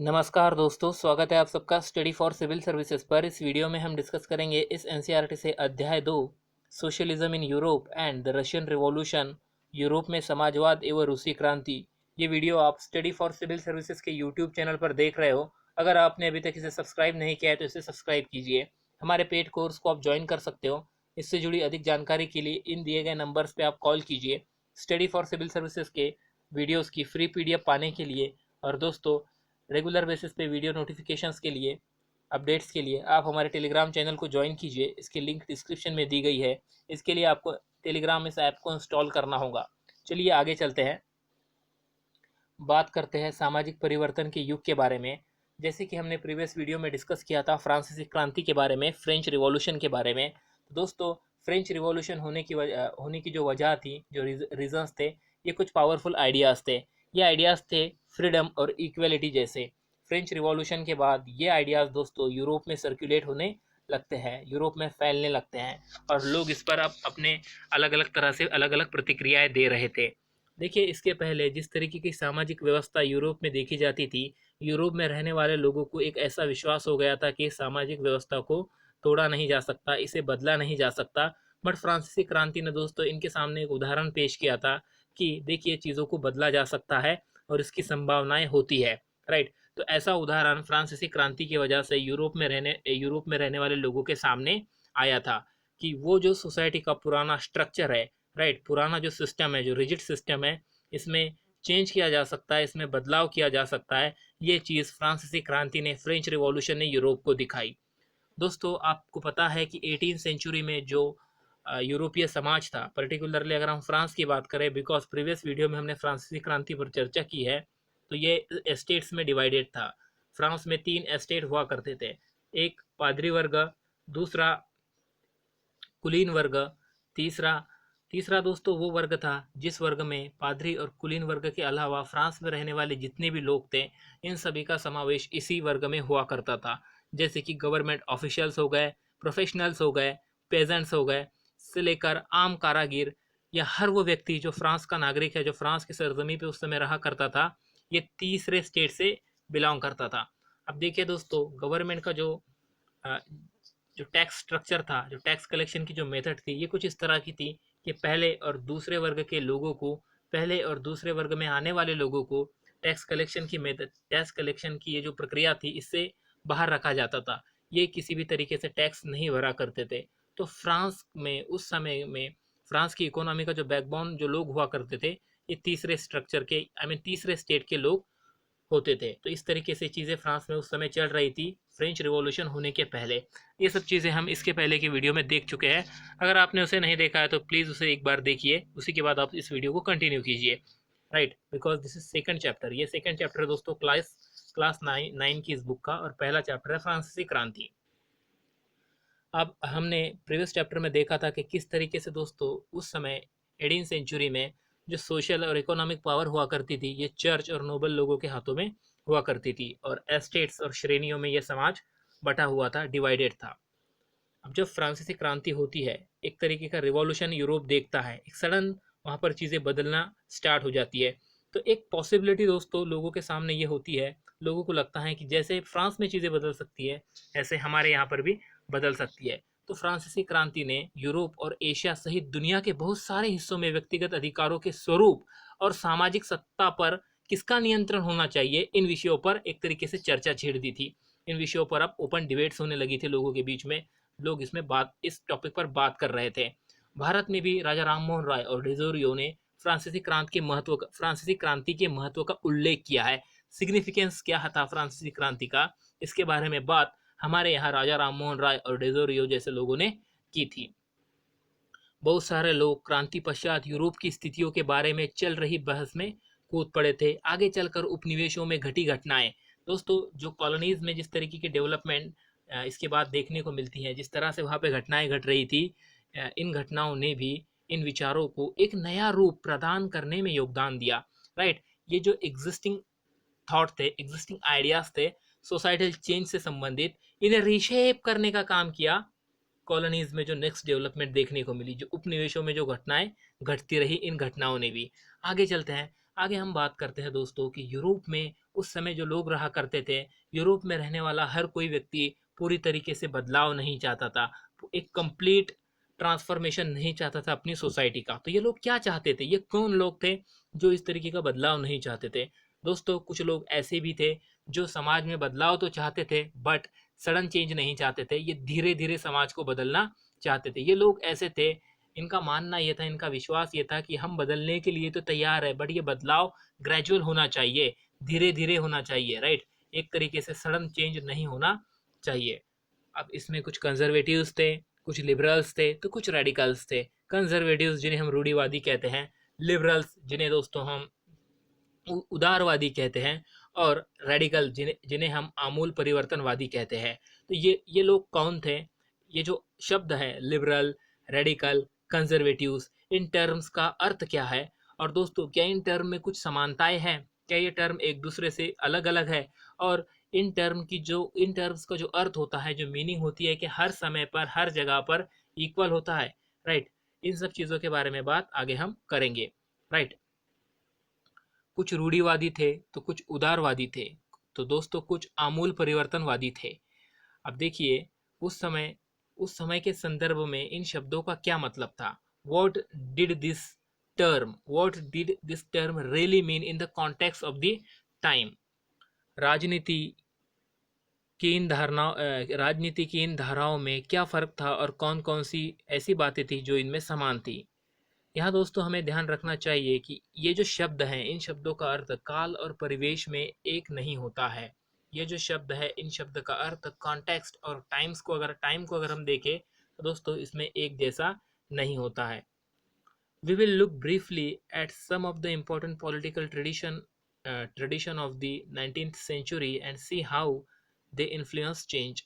नमस्कार दोस्तों, स्वागत है आप सबका स्टडी फॉर सिविल सर्विसेज पर। इस वीडियो में हम डिस्कस करेंगे इस एनसीईआरटी से अध्याय 2 socialism in Europe and the Russian revolution, Europe में समाजवाद एवं रूसी क्रांति। ये वीडियो आप स्टडी फॉर सिविल सर्विसेज के यूट्यूब चैनल पर देख रहे हो। अगर आपने अभी तक इसे सब्सक्राइब नहीं किया है तो इसे सब्सक्राइब कीजिए। हमारे पेड कोर्स को आप ज्वाइन कर सकते हो। इससे जुड़ी अधिक जानकारी के लिए इन दिए गए नंबर्स पर आप कॉल कीजिए। स्टडी फॉर सिविल सर्विसेज के वीडियोज़ की फ्री PDF पाने के लिए और दोस्तों रेगुलर बेसिस पे वीडियो नोटिफिकेशंस के लिए, अपडेट्स के लिए आप हमारे टेलीग्राम चैनल को ज्वाइन कीजिए। इसकी लिंक डिस्क्रिप्शन में दी गई है। इसके लिए आपको टेलीग्राम इस ऐप को इंस्टॉल करना होगा। चलिए आगे चलते हैं, बात करते हैं सामाजिक परिवर्तन के युग के बारे में। जैसे कि हमने प्रीवियस वीडियो में डिस्कस किया था फ्रांसीसी क्रांति के बारे में, फ्रेंच रिवॉल्यूशन के बारे में। तो दोस्तों फ्रेंच रिवॉल्यूशन होने की जो वजह थी, जो रीजंस थे, ये कुछ पावरफुल आइडियाज़ थे। ये आइडियाज़ थे फ्रीडम और इक्वलिटी जैसे। फ्रेंच रिवॉल्यूशन के बाद ये आइडियाज़ दोस्तों यूरोप में सर्कुलेट होने लगते हैं, यूरोप में फैलने लगते हैं और लोग इस पर अब अपने अलग अलग तरह से अलग अलग प्रतिक्रियाएं दे रहे थे। देखिए, इसके पहले जिस तरीके की सामाजिक व्यवस्था यूरोप में देखी जाती थी, यूरोप में रहने वाले लोगों को एक ऐसा विश्वास हो गया था कि सामाजिक व्यवस्था को तोड़ा नहीं जा सकता, इसे बदला नहीं जा सकता। बट फ्रांसीसी क्रांति ने दोस्तों इनके सामने एक उदाहरण पेश किया था कि देखिए, चीज़ों को बदला जा सकता है और इसकी संभावनाएं होती है। राइट। तो ऐसा उदाहरण फ्रांसीसी क्रांति की वजह से यूरोप में रहने वाले लोगों के सामने आया था कि वो जो सोसाइटी का पुराना स्ट्रक्चर है, राइट, पुराना जो सिस्टम है, जो रिजिड सिस्टम है, इसमें चेंज किया जा सकता है, इसमें बदलाव किया जा सकता है। ये चीज़ फ्रांसीसी क्रांति ने, फ्रेंच रिवॉल्यूशन ने यूरोप को दिखाई। दोस्तों आपको पता है कि 18 सेंचुरी में जो यूरोपीय समाज था, पर्टिकुलरली अगर हम फ्रांस की बात करें, बिकॉज प्रीवियस वीडियो में हमने फ्रांसीसी क्रांति पर चर्चा की है, तो ये एस्टेट्स में डिवाइडेड था। फ्रांस में 3 एस्टेट हुआ करते थे। एक पादरी वर्ग, दूसरा कुलीन वर्ग, तीसरा तीसरा दोस्तों वो वर्ग था जिस वर्ग में पादरी और कुलीन वर्ग के अलावा फ्रांस में रहने वाले जितने भी लोग थे, इन सभी का समावेश इसी वर्ग में हुआ करता था। जैसे कि गवर्नमेंट ऑफिशियल्स हो गए, प्रोफेशनल्स हो गए, पेजेंट्स हो गए, से लेकर आम कारागिर, या हर वो व्यक्ति जो फ्रांस का नागरिक है, जो फ्रांस की सरजमी पे उस समय रहा करता था, ये तीसरे स्टेट से बिलोंग करता था। अब देखिए दोस्तों, गवर्नमेंट का जो टैक्स स्ट्रक्चर था, जो टैक्स कलेक्शन की जो मेथड थी, ये कुछ इस तरह की थी कि पहले और दूसरे वर्ग के लोगों को, पहले और दूसरे वर्ग में आने वाले लोगों को टैक्स कलेक्शन की ये जो प्रक्रिया थी, इससे बाहर रखा जाता था। ये किसी भी तरीके से टैक्स नहीं भरा करते थे। तो फ्रांस में उस समय में फ्रांस की इकोनॉमी का जो बैकबोन जो लोग हुआ करते थे, ये तीसरे स्ट्रक्चर के, तीसरे स्टेट के लोग होते थे। तो इस तरीके से चीज़ें फ्रांस में उस समय चल रही थी, फ्रेंच रिवॉल्यूशन होने के पहले। ये सब चीज़ें हम इसके पहले की वीडियो में देख चुके हैं। अगर आपने उसे नहीं देखा है तो प्लीज़ उसे एक बार देखिए, उसी के बाद आप इस वीडियो को कंटिन्यू कीजिए। Right, because this is second chapter. ये सेकंड चैप्टर है दोस्तों क्लास नाइन की इस बुक का, और पहला चैप्टर है फ्रांसीसी क्रांति। अब हमने प्रीवियस चैप्टर में देखा था कि किस तरीके से दोस्तों उस समय 18 सेंचुरी में जो सोशल और इकोनॉमिक पावर हुआ करती थी, ये चर्च और नोबल लोगों के हाथों में हुआ करती थी, और एस्टेट्स और श्रेणियों में ये समाज बटा हुआ था, डिवाइडेड था। अब जब फ्रांसीसी क्रांति होती है, एक तरीके का रिवॉल्यूशन यूरोप देखता है, एक सडन वहाँ पर चीज़ें बदलना स्टार्ट हो जाती है। तो एक पॉसिबिलिटी दोस्तों लोगों के सामने ये होती है, लोगों को लगता है कि जैसे फ्रांस में चीज़ें बदल सकती है, ऐसे हमारे यहाँ पर भी बदल सकती है। तो फ्रांसीसी क्रांति ने यूरोप और एशिया सहित दुनिया के बहुत सारे हिस्सों में व्यक्तिगत अधिकारों के स्वरूप और सामाजिक सत्ता पर किसका नियंत्रण होना चाहिए, इन विषयों पर एक तरीके से चर्चा छेड़ दी थी। इन विषयों पर अब ओपन डिबेट्स होने लगी थी लोगों के बीच में। लोग इस टॉपिक पर बात कर रहे थे। भारत में भी राजा राममोहन राय और डेजोरियो ने फ्रांसीसी क्रांति के महत्व का उल्लेख किया है। सिग्निफिकेंस क्या था फ्रांसीसी क्रांति का, इसके बारे में बात हमारे यहाँ राजा राममोहन राय और डेजोरियो जैसे लोगों ने की थी। बहुत सारे लोग क्रांति पश्चात यूरोप की स्थितियों के बारे में चल रही बहस में कूद पड़े थे। आगे चलकर उपनिवेशों में घटी घटनाएं, दोस्तों जो कॉलोनीज में जिस तरीके की डेवलपमेंट इसके बाद देखने को मिलती है, जिस तरह से वहाँ पे घटनाएं घट रही थी, इन घटनाओं ने भी इन विचारों को एक नया रूप प्रदान करने में योगदान दिया। राइट, ये जो एग्जिस्टिंग थॉट थे, एग्जिस्टिंग आइडियाज थे, सोसाइटल चेंज से संबंधित, इन्हें रिशेप करने का काम किया कॉलोनीज में। जो नेक्स्ट डेवलपमेंट देखने को मिली, जो उपनिवेशों में जो घटनाएं घटती रही, इन घटनाओं ने भी। आगे चलते हैं, आगे हम बात करते हैं दोस्तों कि यूरोप में उस समय जो लोग रहा करते थे, यूरोप में रहने वाला हर कोई व्यक्ति पूरी तरीके से बदलाव नहीं चाहता था, एक कंप्लीट ट्रांसफॉर्मेशन नहीं चाहता था अपनी सोसाइटी का। तो ये लोग क्या चाहते थे, ये कौन लोग थे जो इस तरीके का बदलाव नहीं चाहते थे? दोस्तों, कुछ लोग ऐसे भी थे जो समाज में बदलाव तो चाहते थे, बट सडन चेंज नहीं चाहते थे, ये धीरे धीरे समाज को बदलना चाहते थे। ये लोग ऐसे थे, इनका मानना ये था, इनका विश्वास ये था कि हम बदलने के लिए तो तैयार है, बट ये बदलाव ग्रेजुअल होना चाहिए, धीरे धीरे होना चाहिए, राइट? एक तरीके से सडन चेंज नहीं होना चाहिए। अब इसमें कुछ कंजर्वेटिव्स थे, कुछ लिबरल्स थे, तो कुछ रेडिकल्स थे। कंजर्वेटिव्स जिन्हें हम रूढ़िवादी कहते हैं, लिबरल्स जिन्हें दोस्तों हम उदारवादी कहते हैं, और रेडिकल जिन्हें जिन्हें हम आमूल परिवर्तनवादी कहते हैं। तो ये लोग कौन थे? ये जो शब्द है liberal, radical, conservatives, in terms का अर्थ क्या है? और दोस्तों, क्या इन टर्म में कुछ समानताएं हैं? क्या ये टर्म एक दूसरे से अलग अलग है? और इन टर्म्स का जो अर्थ होता है, जो मीनिंग होती है, कि हर समय पर हर जगह पर इक्वल होता है, राइट? इन सब चीज़ों के बारे में बात आगे हम करेंगे, राइट? कुछ रूढ़िवादी थे तो कुछ उदारवादी थे, तो दोस्तों कुछ आमूल परिवर्तनवादी थे। अब देखिए, उस समय के संदर्भ में इन शब्दों का क्या मतलब था? Did this what did this term really mean in the context of the time? राजनीति राजनीति की इन धाराओं में क्या फर्क था, और कौन कौन सी ऐसी बातें थी जो इनमें समान थी? यहाँ दोस्तों हमें ध्यान रखना चाहिए कि ये जो शब्द हैं, इन शब्दों का अर्थ काल और परिवेश में एक नहीं होता है। ये जो शब्द है, इन शब्द का अर्थ कॉन्टेक्स्ट और टाइम को अगर हम देखें, तो दोस्तों इसमें एक जैसा नहीं होता है। We will look briefly at some of the important political tradition of the 19th century and see how they influence change.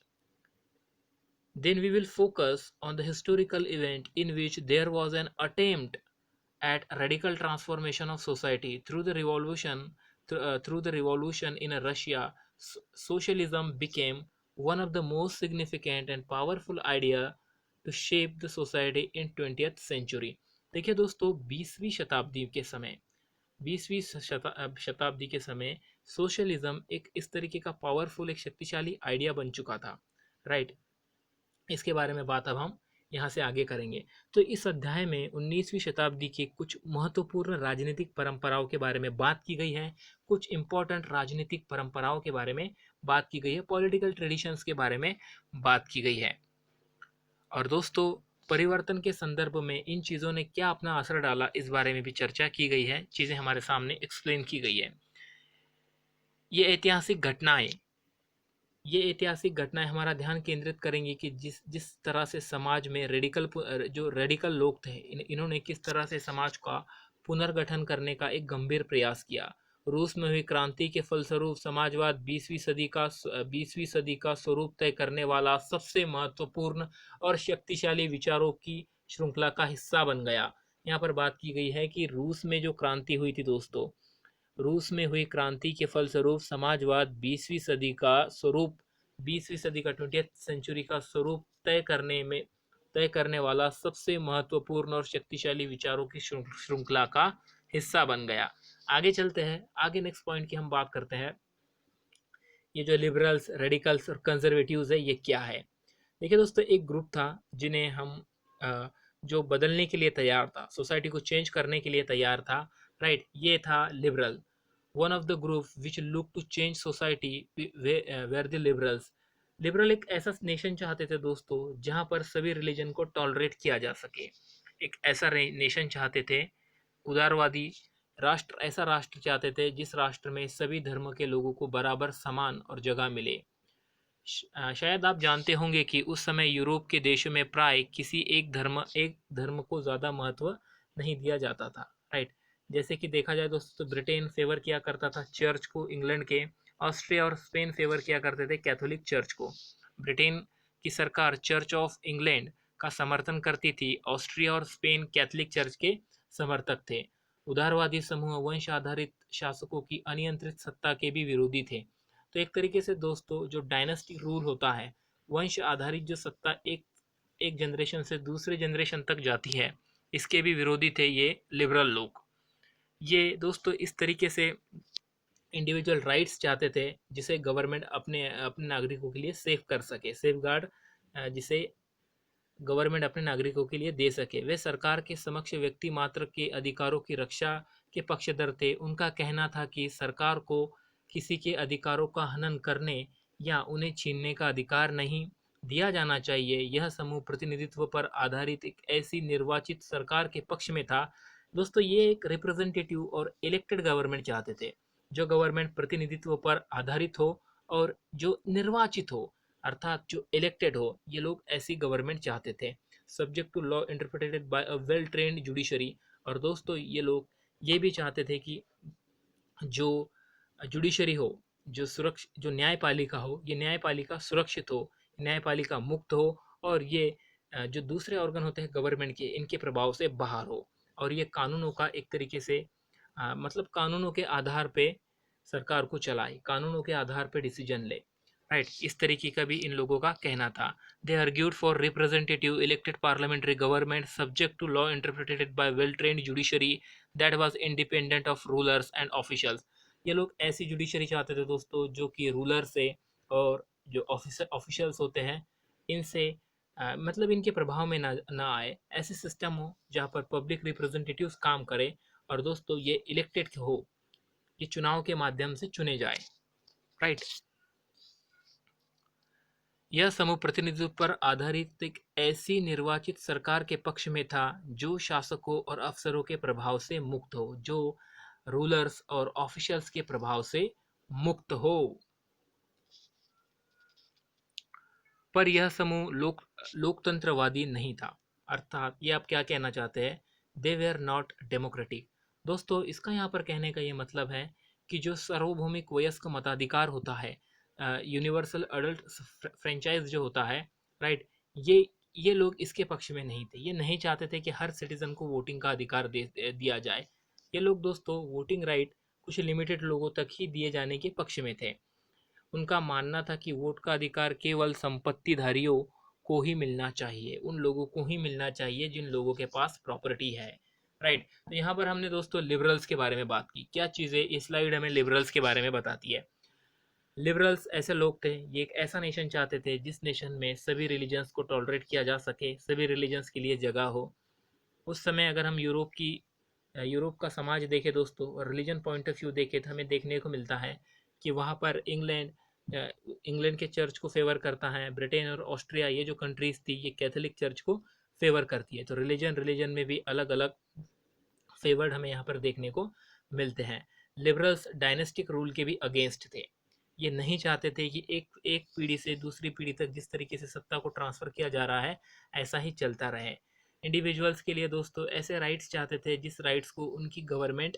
Then we will focus on the historical event in which there was an attempt at radical transformation of society through the revolution in Russia. Socialism became one of the most significant and powerful idea to shape the society in 20th century. देखिए दोस्तों, 20वीं शताब्दी के समय socialism एक इस तरीके का powerful, एक शक्तिशाली आइडिया बन चुका था, राइट? इसके बारे में बात अब हम यहाँ से आगे करेंगे। तो इस अध्याय में 19वीं शताब्दी की कुछ महत्वपूर्ण राजनीतिक परंपराओं के बारे में बात की गई है, कुछ इंपॉर्टेंट राजनीतिक परंपराओं के बारे में बात की गई है, पॉलिटिकल ट्रेडिशंस के बारे में बात की गई है। और दोस्तों, परिवर्तन के संदर्भ में इन चीज़ों ने क्या अपना असर डाला, इस बारे में भी चर्चा की गई है, चीज़ें हमारे सामने एक्सप्लेन की गई है। ये ऐतिहासिक घटनाएं हमारा ध्यान केंद्रित करेंगी कि जिस जिस तरह से समाज में जो रेडिकल लोग थे, इन्होंने किस तरह से समाज का पुनर्गठन करने का एक गंभीर प्रयास किया। रूस में हुई क्रांति के फलस्वरूप समाजवाद 20वीं सदी का स्वरूप तय करने वाला सबसे महत्वपूर्ण और शक्तिशाली विचारों की श्रृंखला का हिस्सा बन गया। यहाँ पर बात की गई है कि रूस में जो क्रांति हुई थी दोस्तों, रूस में हुई क्रांति के फलस्वरूप समाजवाद 20वीं सदी का 20th सेंचुरी का स्वरूप तय करने वाला सबसे महत्वपूर्ण और शक्तिशाली विचारों की श्रृंखला का हिस्सा बन गया। आगे चलते हैं, आगे नेक्स्ट पॉइंट की हम बात करते हैं। ये जो लिबरल्स, रेडिकल्स और कंजर्वेटिव्स है, ये क्या है? देखिए दोस्तों, एक ग्रुप था जिन्हें हम जो बदलने के लिए तैयार था, सोसाइटी को चेंज करने के लिए तैयार था, राइट? ये था liberal. One of the group which look to change society were the liberals. Liberal एक ऐसा नेशन चाहते थे दोस्तों जहां पर सभी रिलीजन को टॉलरेट किया जा सके। एक ऐसा नेशन चाहते थे, उदारवादी ऐसा राष्ट्र चाहते थे जिस राष्ट्र में सभी धर्म के लोगों को बराबर समान और जगह मिले। शायद आप जानते होंगे कि उस समय यूरोप के देशों में प्राय किसी एक धर्म को ज़्यादा महत्व नहीं दिया जाता था, राइट? जैसे कि देखा जाए दोस्तों, तो ब्रिटेन फेवर किया करता था चर्च को इंग्लैंड के, ऑस्ट्रिया और स्पेन फेवर किया करते थे कैथोलिक चर्च को। ब्रिटेन की सरकार चर्च ऑफ इंग्लैंड का समर्थन करती थी, ऑस्ट्रिया और स्पेन कैथोलिक चर्च के समर्थक थे। उदारवादी समूह वंश आधारित शासकों की अनियंत्रित सत्ता के भी विरोधी थे। तो एक तरीके से दोस्तों, जो डायनेस्टी रूल होता है, वंश आधारित जो सत्ता एक जनरेशन से दूसरे जनरेशन तक जाती है, इसके भी विरोधी थे ये लिबरल लोग। ये दोस्तों इस तरीके से इंडिविजुअल राइट्स चाहते थे जिसे गवर्नमेंट अपने अपने नागरिकों के लिए सेफ कर सके, सेफ गार्ड जिसे गवर्नमेंट अपने नागरिकों के लिए दे सके। वे सरकार के समक्ष व्यक्ति मात्र के अधिकारों की रक्षा के पक्षधर थे। उनका कहना था कि सरकार को किसी के अधिकारों का हनन करने या उन्हें छीनने का अधिकार नहीं दिया जाना चाहिए। यह समूह प्रतिनिधित्व पर आधारित एक ऐसी निर्वाचित सरकार के पक्ष में था। दोस्तों, ये एक रिप्रेजेंटेटिव और इलेक्टेड गवर्नमेंट चाहते थे, जो गवर्नमेंट प्रतिनिधित्व पर आधारित हो और जो निर्वाचित हो, अर्थात जो इलेक्टेड हो। ये लोग ऐसी गवर्नमेंट चाहते थे, subject to law interpreted by a well trained judiciary. और दोस्तों, ये लोग ये भी चाहते थे कि जो जुडिशरी हो, जो न्यायपालिका हो, ये न्यायपालिका सुरक्षित हो, न्यायपालिका मुक्त हो, और ये जो दूसरे ऑर्गन होते हैं गवर्नमेंट के, इनके प्रभाव से बाहर हो, और ये कानूनों का एक तरीके से मतलब कानूनों के आधार पे सरकार को चलाए, कानूनों के आधार पे डिसीजन ले। राइट, इस तरीके का भी इन लोगों का कहना था। They argued for representative elected parliamentary government subject to law interpreted by well trained judiciary that was independent of rulers and officials. ये लोग ऐसी जुडिशरी चाहते थे दोस्तों, जो कि रूलर से और जो ऑफिशियल्स होते हैं इनसे मतलब इनके प्रभाव में ना आए। ऐसे सिस्टम हो जहाँ पर पब्लिक रिप्रेजेंटेटिव्स काम करें, और दोस्तों ये इलेक्टेड हो, ये चुनाव के माध्यम से चुने जाए। राइट, यह समूह प्रतिनिधित्व पर आधारित एक ऐसी निर्वाचित सरकार के पक्ष में था जो शासकों और अफसरों के प्रभाव से मुक्त हो, जो रूलर्स और ऑफिशियल्स के प्रभाव से मुक्त हो। पर यह समूह लोकतंत्रवादी नहीं था। अर्थात ये आप क्या कहना चाहते हैं, दे वेर नॉट डेमोक्रेटिक। दोस्तों, इसका यहाँ पर कहने का ये मतलब है कि जो सार्वभौमिक वयस्क मताधिकार होता है, यूनिवर्सल अडल्ट फ्रेंचाइज जो होता है, राइट, ये लोग इसके पक्ष में नहीं थे। ये नहीं चाहते थे कि हर सिटीजन को वोटिंग का अधिकार दिया जाए। ये लोग दोस्तों वोटिंग राइट कुछ लिमिटेड लोगों तक ही दिए जाने के पक्ष में थे। उनका मानना था कि वोट का अधिकार केवल संपत्तिधारियों को ही मिलना चाहिए, उन लोगों को ही मिलना चाहिए जिन लोगों के पास प्रॉपर्टी है। राइट, तो यहाँ पर हमने दोस्तों लिबरल्स के बारे में बात की। क्या चीज़ें इस स्लाइड हमें लिबरल्स के बारे में बताती है। लिबरल्स ऐसे लोग थे, ये एक ऐसा नेशन चाहते थे जिस नेशन में सभी रिलीजन्स को टॉलरेट किया जा सके, सभी रिलीजन्स के लिए जगह हो। उस समय अगर हम यूरोप का समाज देखें दोस्तों, और रिलीजन पॉइंट ऑफ व्यू देखें, तो हमें देखने को मिलता है कि वहाँ पर इंग्लैंड के चर्च को फेवर करता है। ब्रिटेन और ऑस्ट्रिया, ये जो कंट्रीज थी, ये कैथोलिक चर्च को फेवर करती है। तो रिलीजन में भी अलग अलग फेवर्ड हमें यहाँ पर देखने को मिलते हैं। लिबरल्स डायनेस्टिक रूल के भी अगेंस्ट थे। ये नहीं चाहते थे कि एक एक पीढ़ी से दूसरी पीढ़ी तक जिस तरीके से सत्ता को ट्रांसफ़र किया जा रहा है, ऐसा ही चलता रहे। इंडिविजुअल्स के लिए दोस्तों ऐसे राइट्स चाहते थे जिस राइट्स को उनकी गवर्नमेंट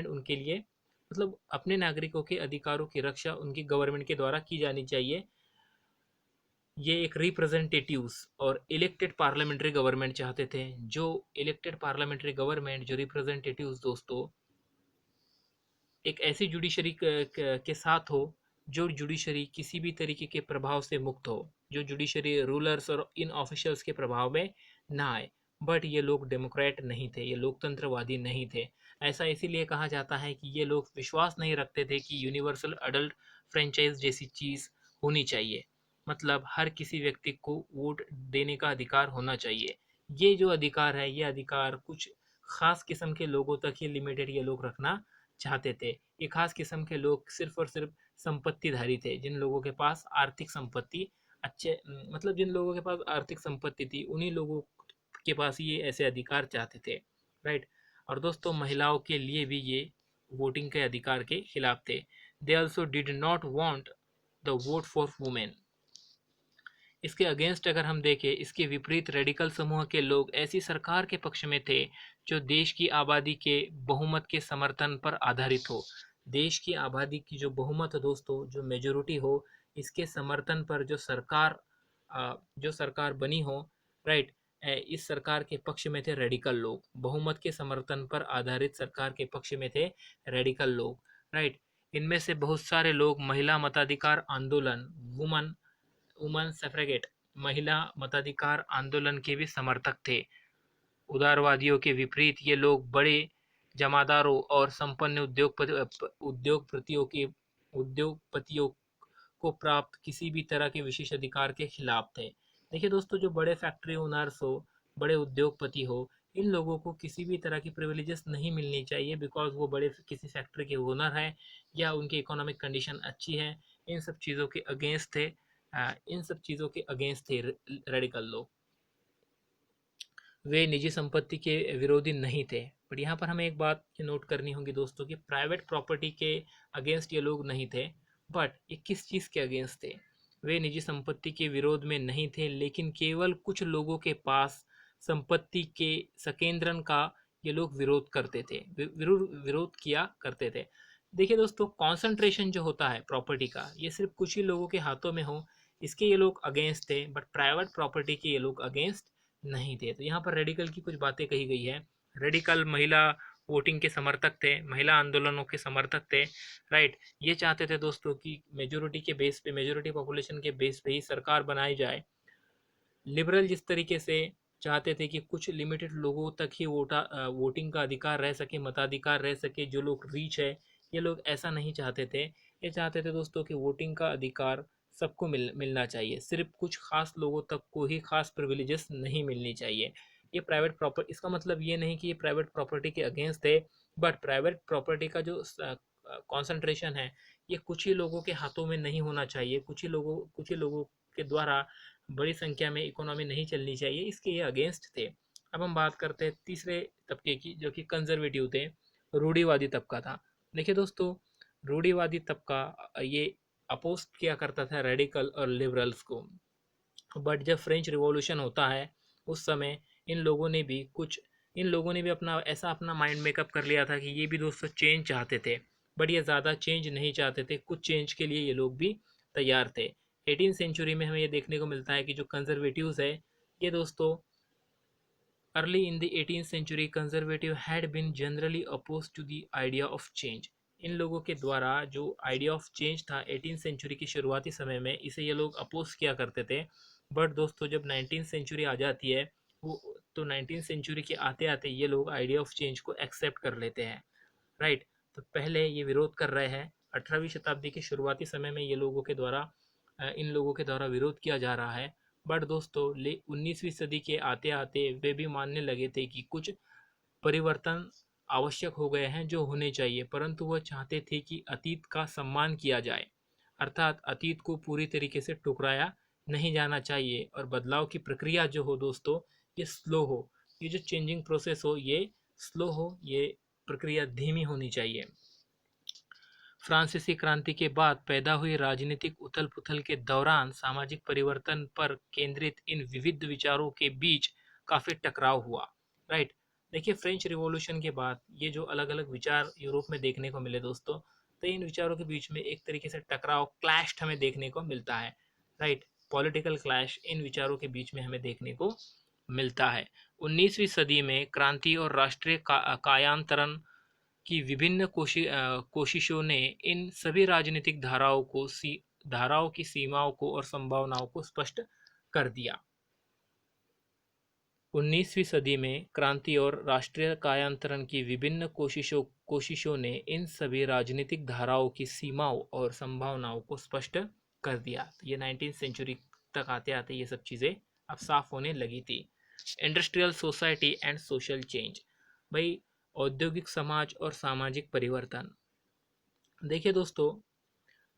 उनके लिए, मतलब अपने नागरिकों के अधिकारों की रक्षा उनकी गवर्नमेंट के द्वारा की जानी चाहिए। ये एक रिप्रेजेंटेटिव्स और इलेक्टेड पार्लियामेंट्री गवर्नमेंट चाहते थे। जो इलेक्टेड पार्लियामेंट्री गवर्नमेंट, जो रिप्रेजेंटेटिव्स दोस्तों, एक ऐसी जुडिशरी के साथ हो जो जुडिशरी किसी भी तरीके के प्रभाव से मुक्त हो, जो जुडिशरी रूलर्स और इन ऑफिशियल्स के प्रभाव में ना आए। बट ये लोग डेमोक्रेट नहीं थे, ये लोकतंत्रवादी नहीं थे। ऐसा इसीलिए कहा जाता है कि ये लोग विश्वास नहीं रखते थे कि यूनिवर्सल अडल्ट फ्रेंचाइज जैसी चीज़ होनी चाहिए, मतलब हर किसी व्यक्ति को वोट देने का अधिकार होना चाहिए। ये जो अधिकार है, ये अधिकार कुछ खास किस्म के लोगों तक ही लिमिटेड ये लोग रखना चाहते थे। ये खास किस्म के लोग सिर्फ और सिर्फ संपत्तिधारी थे, जिन लोगों के पास आर्थिक संपत्ति मतलब जिन लोगों के पास आर्थिक संपत्ति थी, उन्हीं लोगों के पास ये ऐसे अधिकार चाहते थे। राइट, और दोस्तों महिलाओं के लिए भी ये वोटिंग के अधिकार के खिलाफ थे। They also did not want the vote for women. इसके अगेंस्ट अगर हम देखें, इसके विपरीत रेडिकल समूह के लोग ऐसी सरकार के पक्ष में थे जो देश की आबादी के बहुमत के समर्थन पर आधारित हो। देश की आबादी की जो बहुमत है दोस्तों, जो मेजोरिटी हो, इसके समर्थन पर जो सरकार बनी हो, राइट, इस सरकार के पक्ष में थे रेडिकल लोग। बहुमत के समर्थन पर आधारित सरकार के पक्ष में थे रेडिकल लोग। राइट, इनमें से बहुत सारे लोग महिला मताधिकार आंदोलन, वुमन सफ्रेगेट, महिला मताधिकार आंदोलन के भी समर्थक थे। उदारवादियों के विपरीत ये लोग बड़े जमादारों और संपन्न उद्योगपतियों को प्राप्त किसी भी तरह के विशेष अधिकार के खिलाफ थे। देखिए दोस्तों, जो बड़े फैक्ट्री ओनर्स हो, बड़े उद्योगपति हो, इन लोगों को किसी भी तरह की प्रिविलेजेस नहीं मिलनी चाहिए, बिकॉज वो बड़े किसी फैक्ट्री के ओनर हैं या उनकी इकोनॉमिक कंडीशन अच्छी है। इन सब चीज़ों के अगेंस्ट थे। रेडिकल लोग। वे निजी संपत्ति के विरोधी नहीं थे। बट यहाँ पर हमें एक बात नोट करनी होगी दोस्तों कि प्राइवेट प्रॉपर्टी के अगेंस्ट ये लोग नहीं थे। बट ये किस चीज़ के अगेंस्ट थे? वे निजी संपत्ति के विरोध में नहीं थे, लेकिन केवल कुछ लोगों के पास संपत्ति के संकेंद्रण का ये लोग विरोध करते थे, विरोध किया करते थे। देखिए दोस्तों, कॉन्सेंट्रेशन जो होता है प्रॉपर्टी का, ये सिर्फ कुछ ही लोगों के हाथों में हो, इसके ये लोग अगेंस्ट थे। बट प्राइवेट प्रॉपर्टी के ये लोग अगेंस्ट नहीं थे। तो यहाँ पर रेडिकल की कुछ बातें कही गई है। रेडिकल महिला वोटिंग के समर्थक थे, महिला आंदोलनों के समर्थक थे। राइट, ये चाहते थे दोस्तों कि मेजोरिटी पॉपुलेशन के बेस पे ही सरकार बनाई जाए। लिबरल जिस तरीके से चाहते थे कि कुछ लिमिटेड लोगों तक ही वोटिंग का अधिकार रह सके, मताधिकार रह सके, जो लोग रीच है, ये लोग ऐसा नहीं चाहते थे। ये चाहते थे दोस्तों कि वोटिंग का अधिकार सबको मिलना चाहिए, सिर्फ कुछ खास लोगों तक को ही खास प्रिविलेजेस नहीं मिलनी चाहिए। ये प्राइवेट प्रॉपर्टी, इसका मतलब ये नहीं कि ये प्राइवेट प्रॉपर्टी के अगेंस्ट थे, बट प्राइवेट प्रॉपर्टी का जो कॉन्सेंट्रेशन है, ये कुछ ही लोगों के हाथों में नहीं होना चाहिए, कुछ ही लोगों के द्वारा बड़ी संख्या में इकोनॉमी नहीं चलनी चाहिए, इसके ये अगेंस्ट थे। अब हम बात करते हैं तीसरे तबके की, जो कि कंजर्वेटिव थे, रूढ़िवादी तबका था। देखिए दोस्तों, रूढ़िवादी तबका ये अपोज किया करता था रेडिकल और लिबरल्स को। बट जब फ्रेंच रिवॉल्यूशन होता है, उस समय इन लोगों ने भी अपना माइंड मेकअप कर लिया था कि ये भी दोस्तों चेंज चाहते थे। बट ये ज़्यादा चेंज नहीं चाहते थे, कुछ चेंज के लिए ये लोग भी तैयार थे। 18th सेंचुरी में हमें ये देखने को मिलता है कि जो कंजर्वेटिव्स है, ये दोस्तों early in the 18th century conservative had been generally opposed to the idea of change। इन लोगों के द्वारा जो आइडिया ऑफ चेंज था 18th सेंचुरी के शुरुआती समय में, इसे ये लोग अपोज किया करते थे। बट दोस्तों, जब 19th सेंचुरी आ जाती है, वो तो 19th सेंचुरी के आते आते ये लोग आइडिया ऑफ चेंज को एक्सेप्ट कर लेते हैं। राइट, तो पहले ये विरोध कर रहे हैं। 18वीं शताब्दी के शुरुआती समय में इन लोगों के द्वारा विरोध किया जा रहा है। बट दोस्तों, 19वीं सदी के आते आते वे भी मानने लगे थे कि कुछ परिवर्तन आवश्यक हो गए हैं जो होने चाहिए, परंतु वह चाहते थे कि अतीत का सम्मान किया जाए, अर्थात अतीत को पूरी तरीके से ठुकराया नहीं जाना चाहिए, और बदलाव की प्रक्रिया जो हो दोस्तों, ये स्लो हो, ये जो चेंजिंग प्रोसेस हो ये स्लो हो, ये प्रक्रिया धीमी होनी चाहिए। फ्रांसीसी क्रांति के बाद पैदा हुई राजनीतिक उथल-पुथल के दौरान सामाजिक परिवर्तन पर केंद्रित इन विविध विचारों के बीच काफ़ी टकराव हुआ। राइट, देखिए फ्रेंच रिवॉल्यूशन के बाद ये जो अलग-अलग विचार यूरोप में देखने को मिले दोस्तों, तो इन विचारों के बीच में एक तरीके से टकराव, क्लैश हमें देखने को मिलता है। राइट, पॉलिटिकल क्लैश इन विचारों के बीच में हमें देखने को मिलता है। 19वीं सदी में क्रांति और राष्ट्रीय कायांतरण की विभिन्न कोशिशों ने इन सभी राजनीतिक धाराओं की सीमाओं को और संभावनाओं को स्पष्ट कर दिया। 19वीं सदी में क्रांति और राष्ट्रीय कायांतरण की विभिन्न कोशिशों ने इन सभी राजनीतिक धाराओं की सीमाओं और संभावनाओं को स्पष्ट कर दिया। तो ये 19th सेंचुरी तक आते आते ये सब चीज़ें अब साफ होने लगी थी। Industrial society and social change, भाई औद्योगिक समाज और सामाजिक परिवर्तन। देखिए दोस्तों,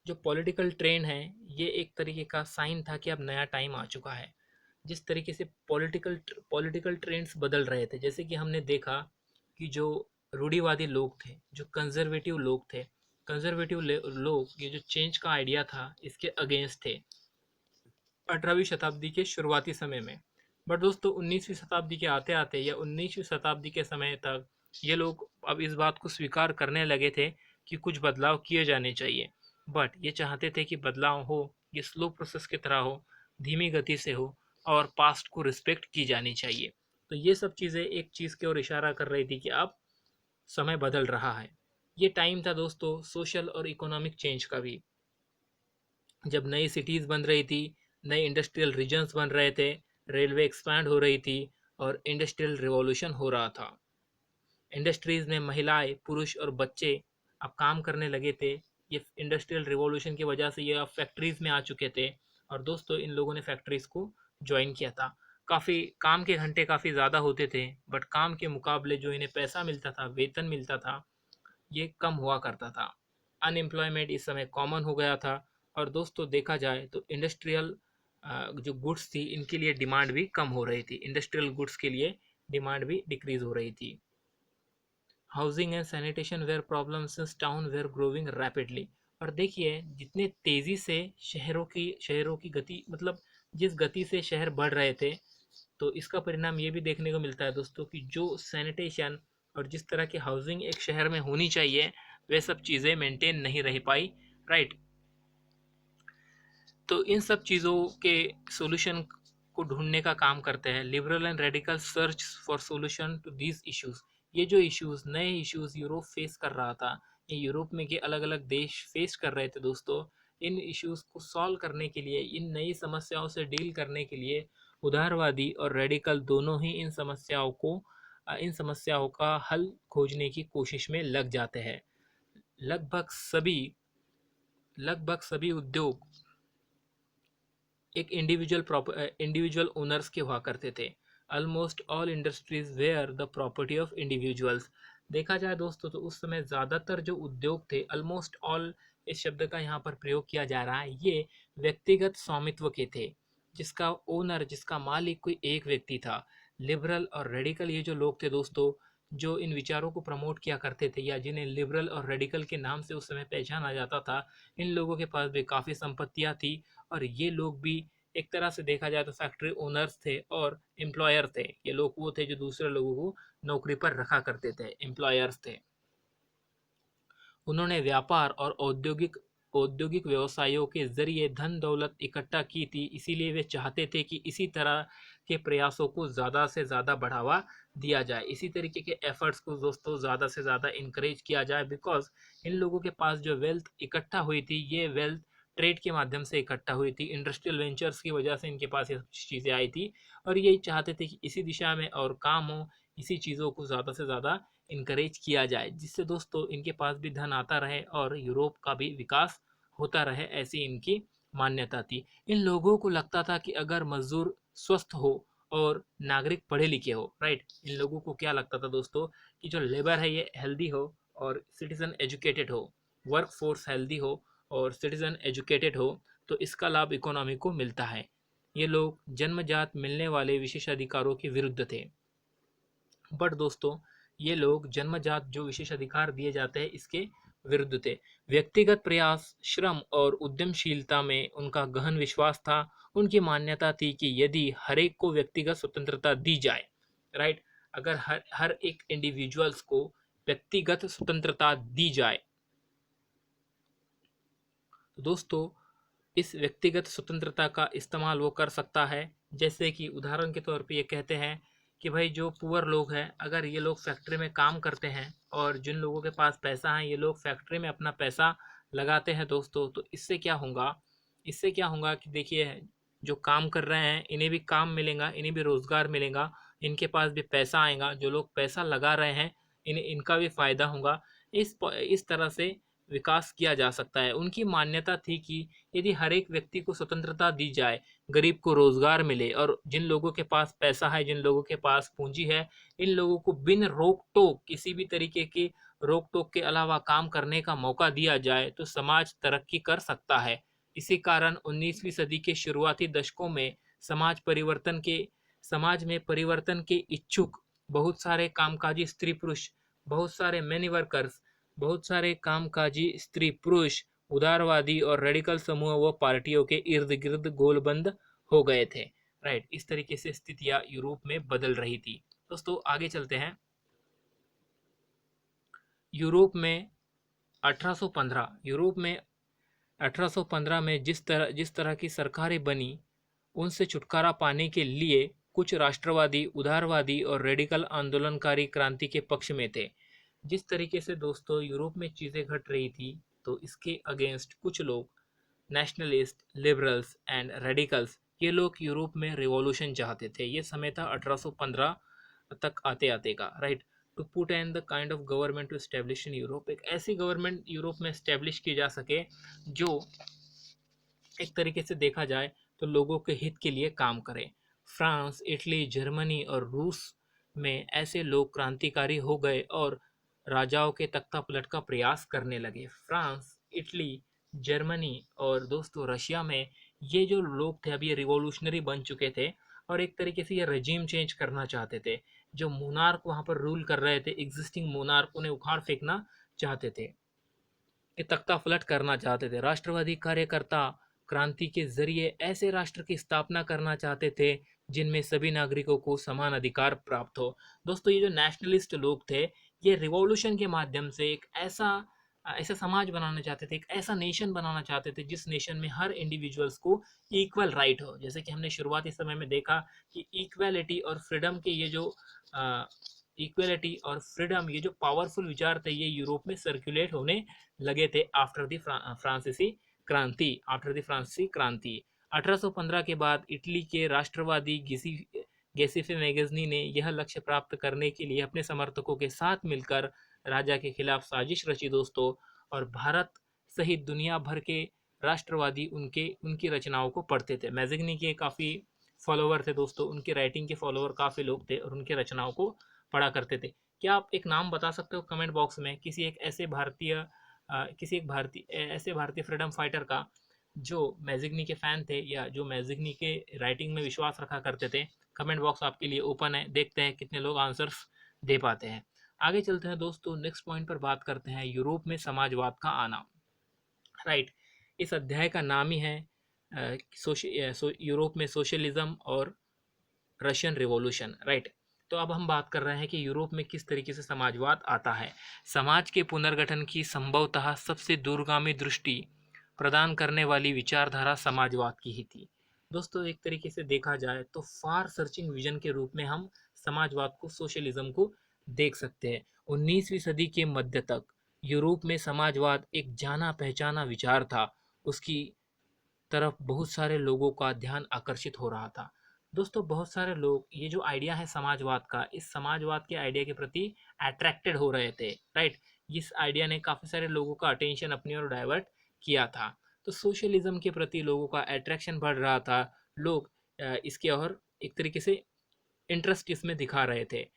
जो पॉलिटिकल ट्रेंड है, ये एक तरीके का साइन था कि अब नया टाइम आ चुका है। जिस तरीके से पॉलिटिकल ट्रेंड्स बदल रहे थे, जैसे कि हमने देखा कि जो रूढ़िवादी लोग थे, जो कंजर्वेटिव लोग थे, लोग ये जो चेंज का आइडिया था इसके अगेंस्ट थे 18वीं शताब्दी के शुरुआती समय में। बट दोस्तों, 19वीं शताब्दी के आते आते या 19वीं शताब्दी के समय तक ये लोग अब इस बात को स्वीकार करने लगे थे कि कुछ बदलाव किए जाने चाहिए। बट ये चाहते थे कि बदलाव हो, ये स्लो प्रोसेस की तरह हो, धीमी गति से हो, और पास्ट को रिस्पेक्ट की जानी चाहिए। तो ये सब चीज़ें एक चीज़ की ओर इशारा कर रही थी कि अब समय बदल रहा है। ये टाइम था दोस्तों सोशल और इकोनॉमिक चेंज का भी, जब नई सिटीज़ बन रही थी, नए इंडस्ट्रियल रीजन्स बन रहे थे, रेलवे एक्सपैंड हो रही थी और इंडस्ट्रियल रिवॉल्यूशन हो रहा था। इंडस्ट्रीज़ में महिलाएं, पुरुष और बच्चे अब काम करने लगे थे। ये इंडस्ट्रियल रिवॉल्यूशन की वजह से ये अब फैक्ट्रीज़ में आ चुके थे। और दोस्तों इन लोगों ने फैक्ट्रीज़ को ज्वाइन किया था। काफ़ी काम के घंटे काफ़ी ज़्यादा होते थे, बट काम के मुकाबले जो इन्हें पैसा मिलता था, वेतन मिलता था, ये कम हुआ करता था। अनएम्प्लॉयमेंट इस समय कॉमन हो गया था। और दोस्तों देखा जाए तो इंडस्ट्रियल जो गुड्स थी इनके लिए डिमांड भी कम हो रही थी। इंडस्ट्रियल गुड्स के लिए डिमांड भी डिक्रीज हो रही थी। Housing and sanitation were problems since town were growing rapidly. और देखिए जितने तेज़ी से शहरों की गति, मतलब जिस गति से शहर बढ़ रहे थे, तो इसका परिणाम ये भी देखने को मिलता है दोस्तों कि जो सैनिटेशन और जिस तरह की हाउसिंग एक शहर में होनी चाहिए वे सब चीज़ें मेंटेन नहीं रह पाई। राइट। तो इन सब चीज़ों के सॉल्यूशन को ढूंढने का काम करते हैं liberal and radical search for solution to these issues. ये जो इश्यूज, नए इश्यूज यूरोप फेस कर रहा था, ये यूरोप में के अलग अलग देश फेस कर रहे थे दोस्तों। इन इश्यूज को सॉल्व करने के लिए, इन नई समस्याओं से डील करने के लिए उदारवादी और रेडिकल दोनों ही इन समस्याओं का हल खोजने की कोशिश में लग जाते हैं। लगभग सभी लगभग सभी उद्योग एक इंडिविजुअल ओनर्स के हुआ करते थे। Almost all industries were the property of individuals. देखा जाए दोस्तों तो उस समय ज़्यादातर जो उद्योग थे, ऑलमोस्ट ऑल इस शब्द का यहाँ पर प्रयोग किया जा रहा है, ये व्यक्तिगत स्वामित्व के थे, जिसका ओनर, जिसका मालिक कोई एक व्यक्ति था। लिबरल और रेडिकल ये जो लोग थे दोस्तों, जो इन विचारों को प्रमोट किया करते थे या जिन्हें लिबरल और रेडिकल के नाम से उस समय पहचाना जाता था, इन लोगों के पास भी काफ़ी संपत्तियाँ थी। और ये लोग भी एक तरह से देखा जाए तो फैक्ट्री ओनर्स थे और एम्प्लॉयर थे। ये लोग वो थे जो दूसरे लोगों को नौकरी पर रखा करते थे, एम्प्लॉयर्स थे। उन्होंने व्यापार और औद्योगिक औद्योगिक व्यवसायों के जरिए धन दौलत इकट्ठा की थी, इसीलिए वे चाहते थे कि इसी तरह के प्रयासों को ज़्यादा से ज़्यादा बढ़ावा दिया जाए, इसी तरीके के एफर्ट्स को दोस्तों ज़्यादा से ज़्यादा इंकरेज किया जाए। बिकॉज इन लोगों के पास जो वेल्थ इकट्ठा हुई थी, ये वेल्थ ट्रेड के माध्यम से इकट्ठा हुई थी, इंडस्ट्रियल वेंचर्स की वजह से इनके पास ये चीज़ें आई थी। और यही चाहते थे कि इसी दिशा में और काम हो, इसी चीज़ों को ज़्यादा से ज़्यादा इनकरेज किया जाए, जिससे दोस्तों इनके पास भी धन आता रहे और यूरोप का भी विकास होता रहे, ऐसी इनकी मान्यता थी। इन लोगों को लगता था कि अगर मजदूर स्वस्थ हो और नागरिक पढ़े लिखे हो, राइट, इन लोगों को क्या लगता था दोस्तों कि जो लेबर है ये हेल्दी हो और सिटीजन एजुकेटेड हो, वर्क फोर्स हेल्दी हो और सिटीजन एजुकेटेड हो, तो इसका लाभ इकोनॉमी को मिलता है। ये लोग जन्मजात मिलने वाले विशेषाधिकारों के विरुद्ध थे। बट दोस्तों ये लोग जन्मजात जो विशेष अधिकार दिए जाते हैं इसके विरुद्ध थे। व्यक्तिगत प्रयास, श्रम और उद्यमशीलता में उनका गहन विश्वास था। उनकी मान्यता थी कि यदि हर एक को व्यक्तिगत स्वतंत्रता दी जाए, राइट, अगर हर हर एक इंडिविजुअल्स को व्यक्तिगत स्वतंत्रता दी जाए, तो दोस्तों इस व्यक्तिगत स्वतंत्रता का इस्तेमाल वो कर सकता है। जैसे कि उदाहरण के तौर पे ये कहते हैं कि भाई जो पुअर लोग हैं, अगर ये लोग फैक्ट्री में काम करते हैं और जिन लोगों के पास पैसा है ये लोग फैक्ट्री में अपना पैसा लगाते हैं दोस्तों, तो इससे क्या होगा कि देखिए जो काम कर रहे हैं इन्हें भी काम मिलेगा, इन्हें भी रोज़गार मिलेगा, इनके पास भी पैसा आएगा, जो लोग पैसा लगा रहे हैं इनका भी फायदा होगा। इस तरह से विकास किया जा सकता है। उनकी मान्यता थी कि यदि हर एक व्यक्ति को स्वतंत्रता दी जाए, गरीब को रोजगार मिले और जिन लोगों के पास पैसा है, जिन लोगों के पास पूंजी है, इन लोगों को बिन रोक टोक, किसी भी तरीके की रोक टोक के अलावा काम करने का मौका दिया जाए, तो समाज तरक्की कर सकता है। इसी कारण 19वीं सदी के शुरुआती दशकों में समाज में परिवर्तन के इच्छुक बहुत सारे कामकाजी स्त्री पुरुष, बहुत सारे मैनी वर्कर्स, बहुत सारे कामकाजी स्त्री पुरुष उदारवादी और रेडिकल समूह व पार्टियों के इर्द गिर्द गोलबंद हो गए थे। राइट, इस तरीके से स्थितियां यूरोप में बदल रही थी। दोस्तों आगे चलते हैं। यूरोप में 1815 में जिस तरह की सरकारें बनी, उनसे छुटकारा पाने के लिए कुछ राष्ट्रवादी, उदारवादी और रेडिकल आंदोलनकारी क्रांति के पक्ष में थे। जिस तरीके से दोस्तों यूरोप में चीज़ें घट रही थी, तो इसके अगेंस्ट कुछ लोग, नेशनलिस्ट, लिबरल्स एंड रेडिकल्स, ये लोग यूरोप में रिवॉल्यूशन चाहते थे। ये समय था 1815 तक आते आते का, right. To put and the kind of government to establish in Europe, एक ऐसी गवर्नमेंट यूरोप में स्टैब्लिश की जा सके जो एक तरीके से देखा जाए तो लोगों के हित के लिए काम करे। फ्रांस, इटली, जर्मनी और रूस में ऐसे लोग क्रांतिकारी हो गए और राजाओं के तख्ता पलट का प्रयास करने लगे। फ्रांस, इटली, जर्मनी और दोस्तों रशिया में ये जो लोग थे अभी ये रिवॉल्यूशनरी बन चुके थे और एक तरीके से ये रजीम चेंज करना चाहते थे। जो मोनार्क वहाँ पर रूल कर रहे थे, एग्जिस्टिंग मोनार्क, उन्हें उखाड़ फेंकना चाहते थे, ये तख्ता पलट करना चाहते थे। राष्ट्रवादी कार्यकर्ता क्रांति के जरिए ऐसे राष्ट्र की स्थापना करना चाहते थे जिनमें सभी नागरिकों को समान अधिकार प्राप्त हो। दोस्तों ये जो नेशनलिस्ट लोग थे ये रिवॉल्यूशन के माध्यम से एक ऐसा ऐसा समाज बनाना चाहते थे, एक ऐसा नेशन बनाना चाहते थे जिस नेशन में हर इंडिविजुअल्स को इक्वल राइट हो। जैसे कि हमने शुरुआती समय में देखा कि इक्वालिटी और फ्रीडम के ये जो इक्वलिटी और फ्रीडम, ये जो पावरफुल विचार थे ये यूरोप में सर्कुलेट होने लगे थे आफ्टर द फ्रांसीसी क्रांति। आफ्टर द फ्रांसीसी क्रांति 1815 के बाद इटली के राष्ट्रवादी गेसिफे मैगजीनी ने यह लक्ष्य प्राप्त करने के लिए अपने समर्थकों के साथ मिलकर राजा के खिलाफ साजिश रची दोस्तों। और भारत सहित दुनिया भर के राष्ट्रवादी उनके उनकी रचनाओं को पढ़ते थे। मैगजीनी के काफ़ी फॉलोवर थे दोस्तों, उनके राइटिंग के फॉलोवर काफ़ी लोग थे और उनके रचनाओं को पढ़ा करते थे। क्या आप एक नाम बता सकते हो कमेंट बॉक्स में किसी एक ऐसे भारतीय किसी एक भारतीय ऐसे भारतीय फ्रीडम फाइटर का जो मैजिग्नी के फैन थे या जो मैजिग्नी के राइटिंग में विश्वास रखा करते थे? कमेंट बॉक्स आपके लिए ओपन है, देखते हैं कितने लोग आंसर्स दे पाते हैं। आगे चलते हैं दोस्तों, नेक्स्ट पॉइंट पर बात करते हैं यूरोप में समाजवाद का आना। राइट, इस अध्याय का नाम ही है यूरोप में सोशलिज्म और रशियन रिवॉल्यूशन। राइट, तो अब हम बात कर रहे हैं कि यूरोप में किस तरीके से समाजवाद आता है। समाज के पुनर्गठन की संभवतः सबसे दूरगामी दृष्टि प्रदान करने वाली विचारधारा समाजवाद की ही थी। दोस्तों एक तरीके से देखा जाए तो फार सर्चिंग विजन के रूप में हम समाजवाद को, सोशलिज्म को देख सकते हैं। 19वीं सदी के मध्य तक यूरोप में समाजवाद एक जाना पहचाना विचार था, उसकी तरफ बहुत सारे लोगों का ध्यान आकर्षित हो रहा था। दोस्तों बहुत सारे लोग ये जो आइडिया है समाजवाद का, इस समाजवाद के आइडिया के प्रति अट्रैक्टेड हो रहे थे। राइट, इस आइडिया ने काफ़ी सारे लोगों का अटेंशन अपनी ओर डाइवर्ट किया था। तो सोशलिज्म के प्रति लोगों का अट्रैक्शन बढ़ रहा था, लोग इसके और एक तरीके से इंटरेस्ट इसमें दिखा रहे थे।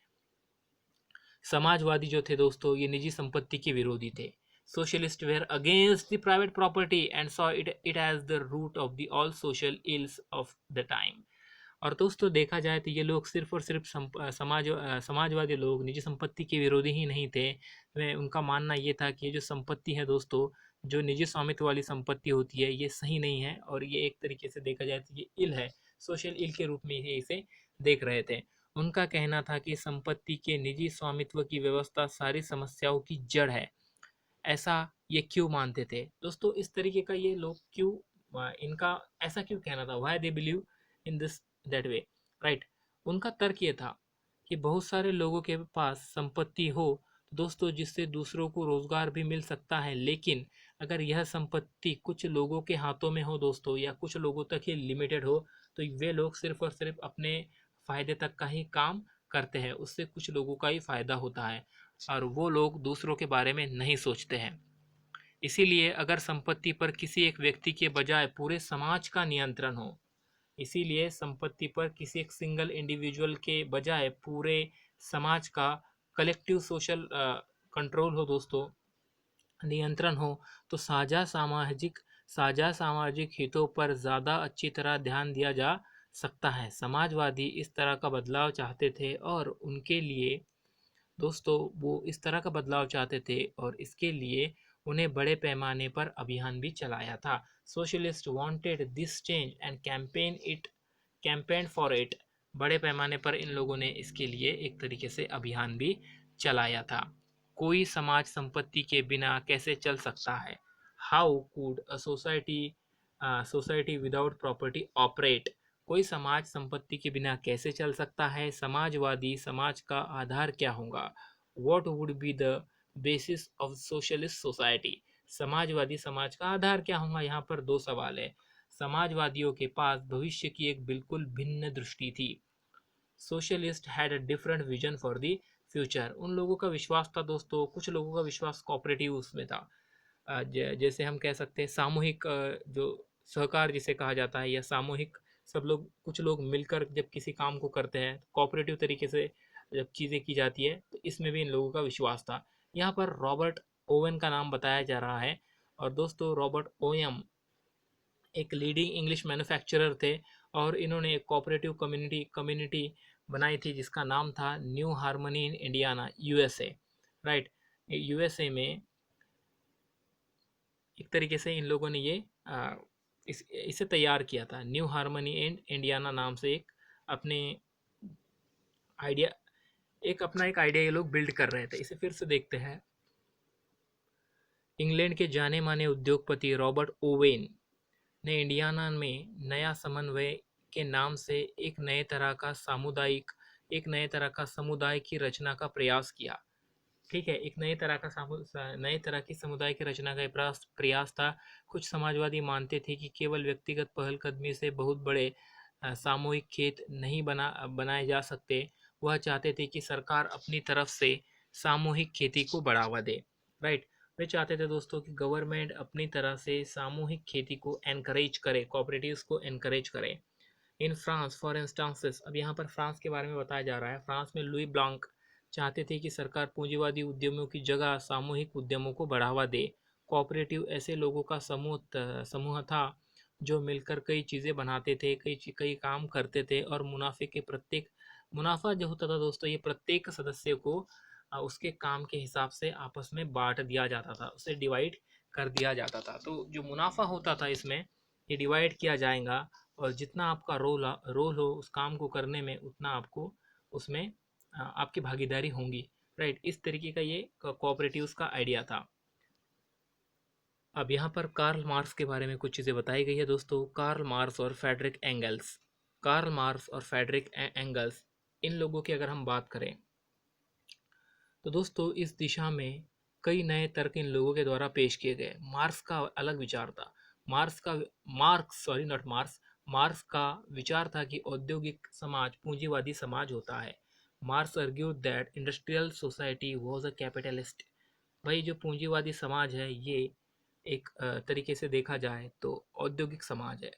समाजवादी जो थे दोस्तों ये निजी संपत्ति के विरोधी थे। Socialist were against the private property and saw it as the root of the all social ills of the time. और दोस्तों देखा जाए तो ये लोग सिर्फ और सिर्फ समाजवादी लोग निजी संपत्ति के विरोधी ही नहीं थे। वे उनका मानना ये था कि ये जो संपत्ति है दोस्तों, जो निजी स्वामित्व वाली संपत्ति होती है ये सही नहीं है और ये एक तरीके से देखा जाए तो ये इल है, सोशल इल के रूप में ये इसे देख रहे थे। उनका कहना था कि संपत्ति के निजी स्वामित्व की व्यवस्था सारी समस्याओं की जड़ है। ऐसा ये क्यों मानते थे दोस्तों? इस तरीके का ये लोग क्यों, इनका ऐसा क्यों कहना था? Why they believe in this that way? Right, उनका तर्क ये था कि बहुत सारे लोगों के पास संपत्ति हो तो दोस्तों जिससे दूसरों को रोजगार भी मिल सकता है, लेकिन अगर यह संपत्ति कुछ लोगों के हाथों में हो दोस्तों या कुछ लोगों तक ही लिमिटेड हो तो वे लोग सिर्फ और सिर्फ अपने फायदे तक का ही काम करते हैं, उससे कुछ लोगों का ही फायदा होता है और वो लोग दूसरों के बारे में नहीं सोचते हैं। इसीलिए अगर संपत्ति पर किसी एक व्यक्ति के बजाय पूरे समाज का नियंत्रण हो, इसीलिए संपत्ति पर किसी एक सिंगल इंडिविजुअल के बजाय पूरे समाज का कलेक्टिव सोशल कंट्रोल हो दोस्तों, नियंत्रण हो, तो साझा सामाजिक हितों पर ज़्यादा अच्छी तरह ध्यान दिया जा सकता है। समाजवादी इस तरह का बदलाव चाहते थे और उनके लिए दोस्तों वो इस तरह का बदलाव चाहते थे और इसके लिए उन्हें बड़े पैमाने पर अभियान भी चलाया था। Socialist wanted this change and campaign for it. बड़े पैमाने पर इन लोगों ने इसके लिए एक तरीके से अभियान भी चलाया था। कोई समाज संपत्ति के बिना कैसे चल सकता है? How could a society without property operate? कोई समाज संपत्ति के बिना कैसे चल सकता है? समाजवादी समाज का आधार क्या होगा? What would be the basis of socialist society? Samajwadi समाज का आधार क्या होगा? यहाँ पर दो सवाल है। समाजवादियों के पास भविष्य की एक बिल्कुल भिन्न दृष्टि थी। Socialist had a different vision for the future. उन लोगों का विश्वास था दोस्तों, कुछ लोगों का विश्वास कोऑपरेटिव उसमें था। जैसे हम कह सकते हैं सामूहिक, जो सहकार जिसे कहा जाता है, या सामूहिक, सब लोग, कुछ लोग मिलकर जब किसी काम को करते हैं, कोऑपरेटिव तरीके से जब चीज़ें की जाती है, तो इसमें भी इन लोगों का विश्वास था। यहाँ पर रॉबर्ट ओवन का नाम बताया जा रहा है। और दोस्तों रॉबर्ट ओयम एक लीडिंग इंग्लिश मैन्युफैक्चरर थे, और इन्होंने एक कोऑपरेटिव कम्युनिटी कम्युनिटी बनाई थी जिसका नाम था new harmony in Indiana, USA. Right, USA में एक तरीके से इन लोगों ने ये इसे तैयार किया था। न्यू हार्मनी इन इंडियाना नाम से एक अपने आइडिया एक आइडिया ये लोग बिल्ड कर रहे थे। इसे फिर से देखते हैं। इंग्लैंड के जाने माने उद्योगपति रॉबर्ट ओवेन ने इंडियाना में नया समन्वय के नाम से एक नए तरह का समुदाय की रचना का प्रयास किया। ठीक है, एक नए तरह की समुदाय की रचना का प्रयास था। कुछ समाजवादी मानते थे कि केवल व्यक्तिगत पहलकदमी से बहुत बड़े सामूहिक खेत नहीं बनाए जा सकते। वह चाहते थे कि सरकार अपनी तरफ से सामूहिक खेती को बढ़ावा दे। राइट, वे चाहते थे दोस्तों कि गवर्नमेंट अपनी तरह से सामूहिक खेती को एनकरेज करे, कोऑपरेटिव्स को एनकरेज करे। इन फ्रांस फॉर इंस्टांसेस, अब यहाँ पर फ्रांस के बारे में बताया जा रहा है। फ्रांस में लुई ब्लांक चाहते थे कि सरकार पूंजीवादी उद्यमों की जगह सामूहिक उद्यमों को बढ़ावा दे। कोऑपरेटिव ऐसे लोगों का समूह था जो मिलकर कई चीज़ें बनाते थे, कई काम करते थे, और मुनाफा जो होता था दोस्तों, ये प्रत्येक सदस्य को उसके काम के हिसाब से आपस में बांट दिया जाता था, उसे डिवाइड कर दिया जाता था। तो जो मुनाफा होता था इसमें, ये डिवाइड किया जाएगा, और जितना आपका रोल हो उस काम को करने में, उतना आपको उसमें आपकी भागीदारी होंगी। राइट, इस तरीके का ये कोऑपरेटिव्स का आइडिया था। अब यहाँ पर कार्ल मार्क्स के बारे में कुछ चीज़ें बताई गई है दोस्तों। कार्ल मार्क्स और फ्रेडरिक एंगल्स, इन लोगों की अगर हम बात करें तो दोस्तों इस दिशा में कई नए तर्क इन लोगों के द्वारा पेश किए गए। मार्क्स का अलग विचार था। मार्क्स का विचार था कि औद्योगिक समाज पूंजीवादी समाज होता है। Marks argued that industrial society was a capitalist. भाई जो पूंजीवादी समाज है ये एक तरीके से देखा जाए तो औद्योगिक समाज है।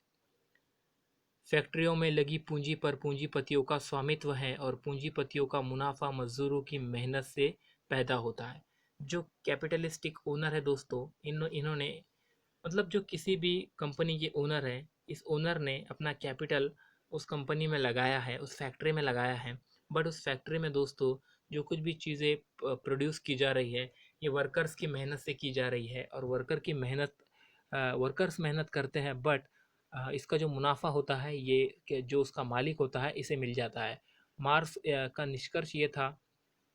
फैक्ट्रियों में लगी पूंजी पर पूंजीपतियों का स्वामित्व है, और पूंजीपतियों का मुनाफा मजदूरों की मेहनत से पैदा होता है। जो कैपिटलिस्टिक ओनर है दोस्तों, इन्होंने, मतलब जो किसी भी कंपनी के ओनर है, इस ओनर ने अपना कैपिटल उस कंपनी में लगाया है, उस फैक्ट्री में लगाया है। बट उस फैक्ट्री में दोस्तों जो कुछ भी चीज़ें प्रोड्यूस की जा रही है, ये वर्कर्स की मेहनत से की जा रही है, और वर्कर्स मेहनत करते हैं, बट इसका जो मुनाफा होता है ये जो उसका मालिक होता है इसे मिल जाता है। मार्क्स का निष्कर्ष ये था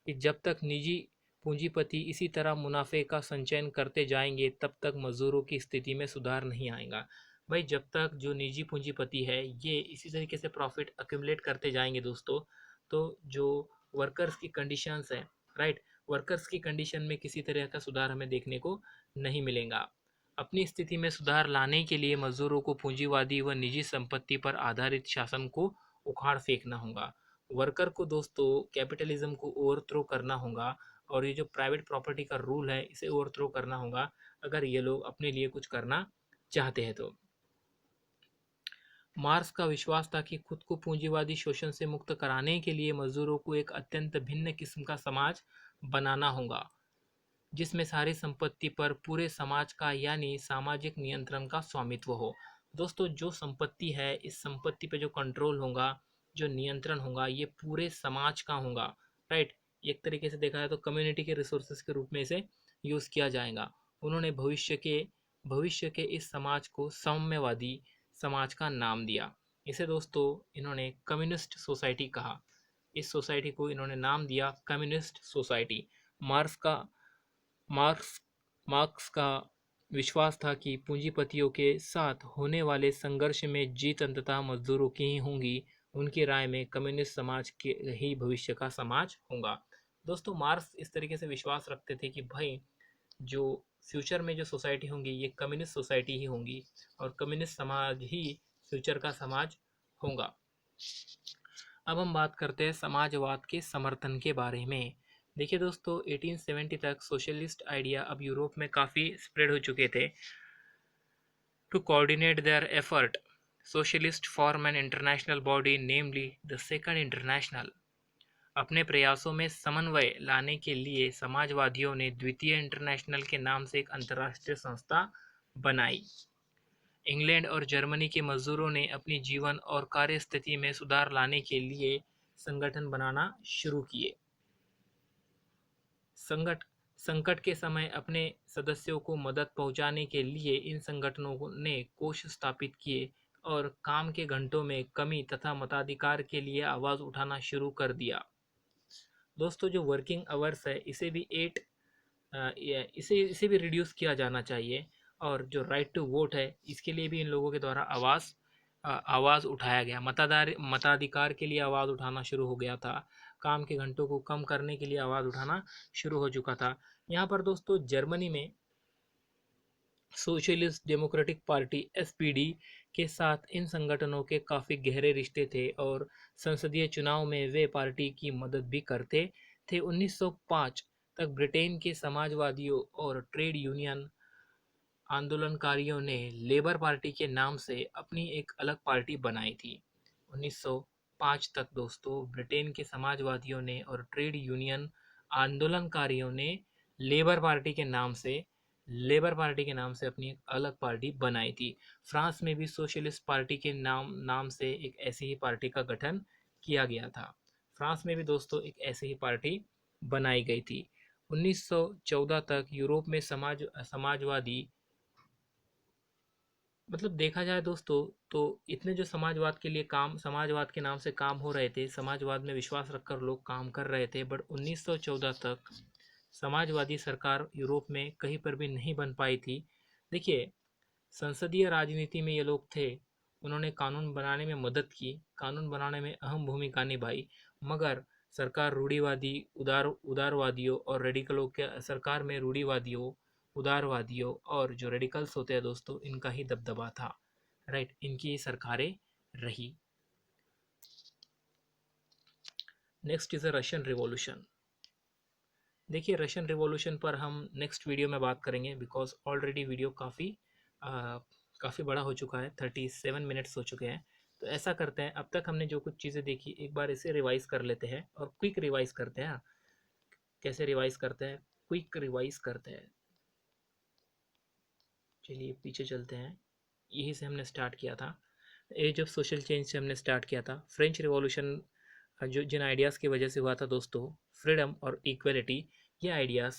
कि जब तक निजी पूंजीपति इसी तरह मुनाफे का संचयन करते जाएंगे, तब तक मजदूरों की स्थिति में सुधार नहीं आएगा। भाई जब तक जो निजी पूंजीपति है ये इसी तरीके से प्रॉफिट अक्यूमुलेट करते जाएंगे दोस्तों, तो जो वर्कर्स की कंडीशंस है, राइट, वर्कर्स की कंडीशन में किसी तरह का सुधार हमें देखने को नहीं मिलेगा। अपनी स्थिति में सुधार लाने के लिए मजदूरों को पूंजीवादी व निजी संपत्ति पर आधारित शासन को उखाड़ फेंकना होगा। वर्कर को दोस्तों कैपिटलिज्म को ओवरथ्रो करना होगा, और ये जो प्राइवेट प्रॉपर्टी का रूल है इसे ओवरथ्रो करना होगा, अगर ये लोग अपने लिए कुछ करना चाहते हैं तो। मार्क्स का विश्वास था कि खुद को पूंजीवादी शोषण से मुक्त कराने के लिए मजदूरों को एक अत्यंत भिन्न किस्म का समाज बनाना होगा, जिसमें सारी संपत्ति पर पूरे समाज का यानी सामाजिक नियंत्रण का स्वामित्व हो। दोस्तों जो संपत्ति है, इस संपत्ति पे जो कंट्रोल होगा, जो नियंत्रण होगा, ये पूरे समाज का होगा। राइट, एक तरीके से देखा जाए तो कम्युनिटी के रिसोर्सेज के रूप में इसे यूज़ किया जाएगा। उन्होंने भविष्य के इस समाज को साम्यवादी समाज का नाम दिया। इसे दोस्तों इन्होंने कम्युनिस्ट सोसाइटी कहा। इस सोसाइटी को इन्होंने नाम दिया कम्युनिस्ट सोसाइटी। मार्क्स का मार्क्स मार्क्स का विश्वास था कि पूंजीपतियों के साथ होने वाले संघर्ष में जीत अंततः मजदूरों की ही होगी। उनकी राय में कम्युनिस्ट समाज के ही भविष्य का समाज होगा। दोस्तों मार्क्स इस तरीके से विश्वास रखते थे कि भाई जो फ्यूचर में जो सोसाइटी होंगी ये कम्युनिस्ट सोसाइटी ही होंगी, और कम्युनिस्ट समाज ही फ्यूचर का समाज होगा। अब हम बात करते हैं समाजवाद के समर्थन के बारे में। देखिए दोस्तों, 1870 तक सोशलिस्ट आइडिया अब यूरोप में काफ़ी स्प्रेड हो चुके थे। To coordinate their effort, socialist form an international body namely the second international. अपने प्रयासों में समन्वय लाने के लिए समाजवादियों ने द्वितीय इंटरनेशनल के नाम से एक अंतर्राष्ट्रीय संस्था बनाई। इंग्लैंड और जर्मनी के मजदूरों ने अपनी जीवन और कार्य स्थिति में सुधार लाने के लिए संगठन बनाना शुरू किए। संकट संकट के समय अपने सदस्यों को मदद पहुंचाने के लिए इन संगठनों ने कोष स्थापित किए और काम के घंटों में कमी तथा मताधिकार के लिए आवाज़ उठाना शुरू कर दिया। दोस्तों, जो वर्किंग आवर्स है इसे भी इसे भी रिड्यूस किया जाना चाहिए, और जो राइट टू वोट है इसके लिए भी इन लोगों के द्वारा आवाज़ उठाया गया। मताधिकार के लिए आवाज़ उठाना शुरू हो गया था। काम के घंटों को कम करने के लिए आवाज़ उठाना शुरू हो चुका था। यहाँ पर दोस्तों, जर्मनी में सोशलिस्ट डेमोक्रेटिक पार्टी एसपीडी के साथ इन संगठनों के काफ़ी गहरे रिश्ते थे और संसदीय चुनाव में वे पार्टी की मदद भी करते थे। 1905 तक ब्रिटेन के समाजवादियों और ट्रेड यूनियन आंदोलनकारियों ने लेबर पार्टी के नाम से अपनी एक अलग पार्टी बनाई थी। 1905 तक दोस्तों, ब्रिटेन के समाजवादियों ने और ट्रेड यूनियन आंदोलनकारियों ने लेबर पार्टी के नाम से लेबर पार्टी के नाम से अपनी एक अलग पार्टी बनाई थी। फ्रांस में भी सोशलिस्ट पार्टी के नाम नाम से एक ऐसी ही पार्टी का गठन किया गया था। फ्रांस में भी दोस्तों एक ऐसी ही पार्टी बनाई गई थी। 1914 तक यूरोप में समाजवादी, मतलब देखा जाए दोस्तों, तो इतने जो समाजवाद के नाम से काम हो रहे थे, समाजवाद में विश्वास रखकर लोग काम कर रहे थे, बट 1914 तक समाजवादी सरकार यूरोप में कहीं पर भी नहीं बन पाई थी। देखिए, संसदीय राजनीति में ये लोग थे, उन्होंने कानून बनाने में मदद की, कानून बनाने में अहम भूमिका निभाई, मगर सरकार रूढ़िवादी, उदारवादियों और रेडिकलों के सरकार में रूढ़िवादियों, उदारवादियों और जो रेडिकल्स होते हैं दोस्तों, इनका ही दबदबा था। राइट, इनकी सरकारें रही। Next is a Russian revolution. देखिए, रशियन रिवॉल्यूशन पर हम नेक्स्ट वीडियो में बात करेंगे, बिकॉज ऑलरेडी वीडियो काफ़ी बड़ा हो चुका है, 37 मिनट्स हो चुके हैं। तो ऐसा करते हैं, अब तक हमने जो कुछ चीज़ें देखी एक बार इसे रिवाइज कर लेते हैं और क्विक रिवाइज करते हैं। कैसे रिवाइज करते हैं? क्विक रिवाइज करते हैं। चलिए पीछे चलते हैं। यही से हमने स्टार्ट किया था, एज ऑफ सोशल चेंज से हमने स्टार्ट किया था। फ्रेंच रिवॉल्यूशन जो जिन आइडियाज़ की वजह से हुआ था दोस्तों, फ्रीडम और इक्वलिटी, ये आइडियाज़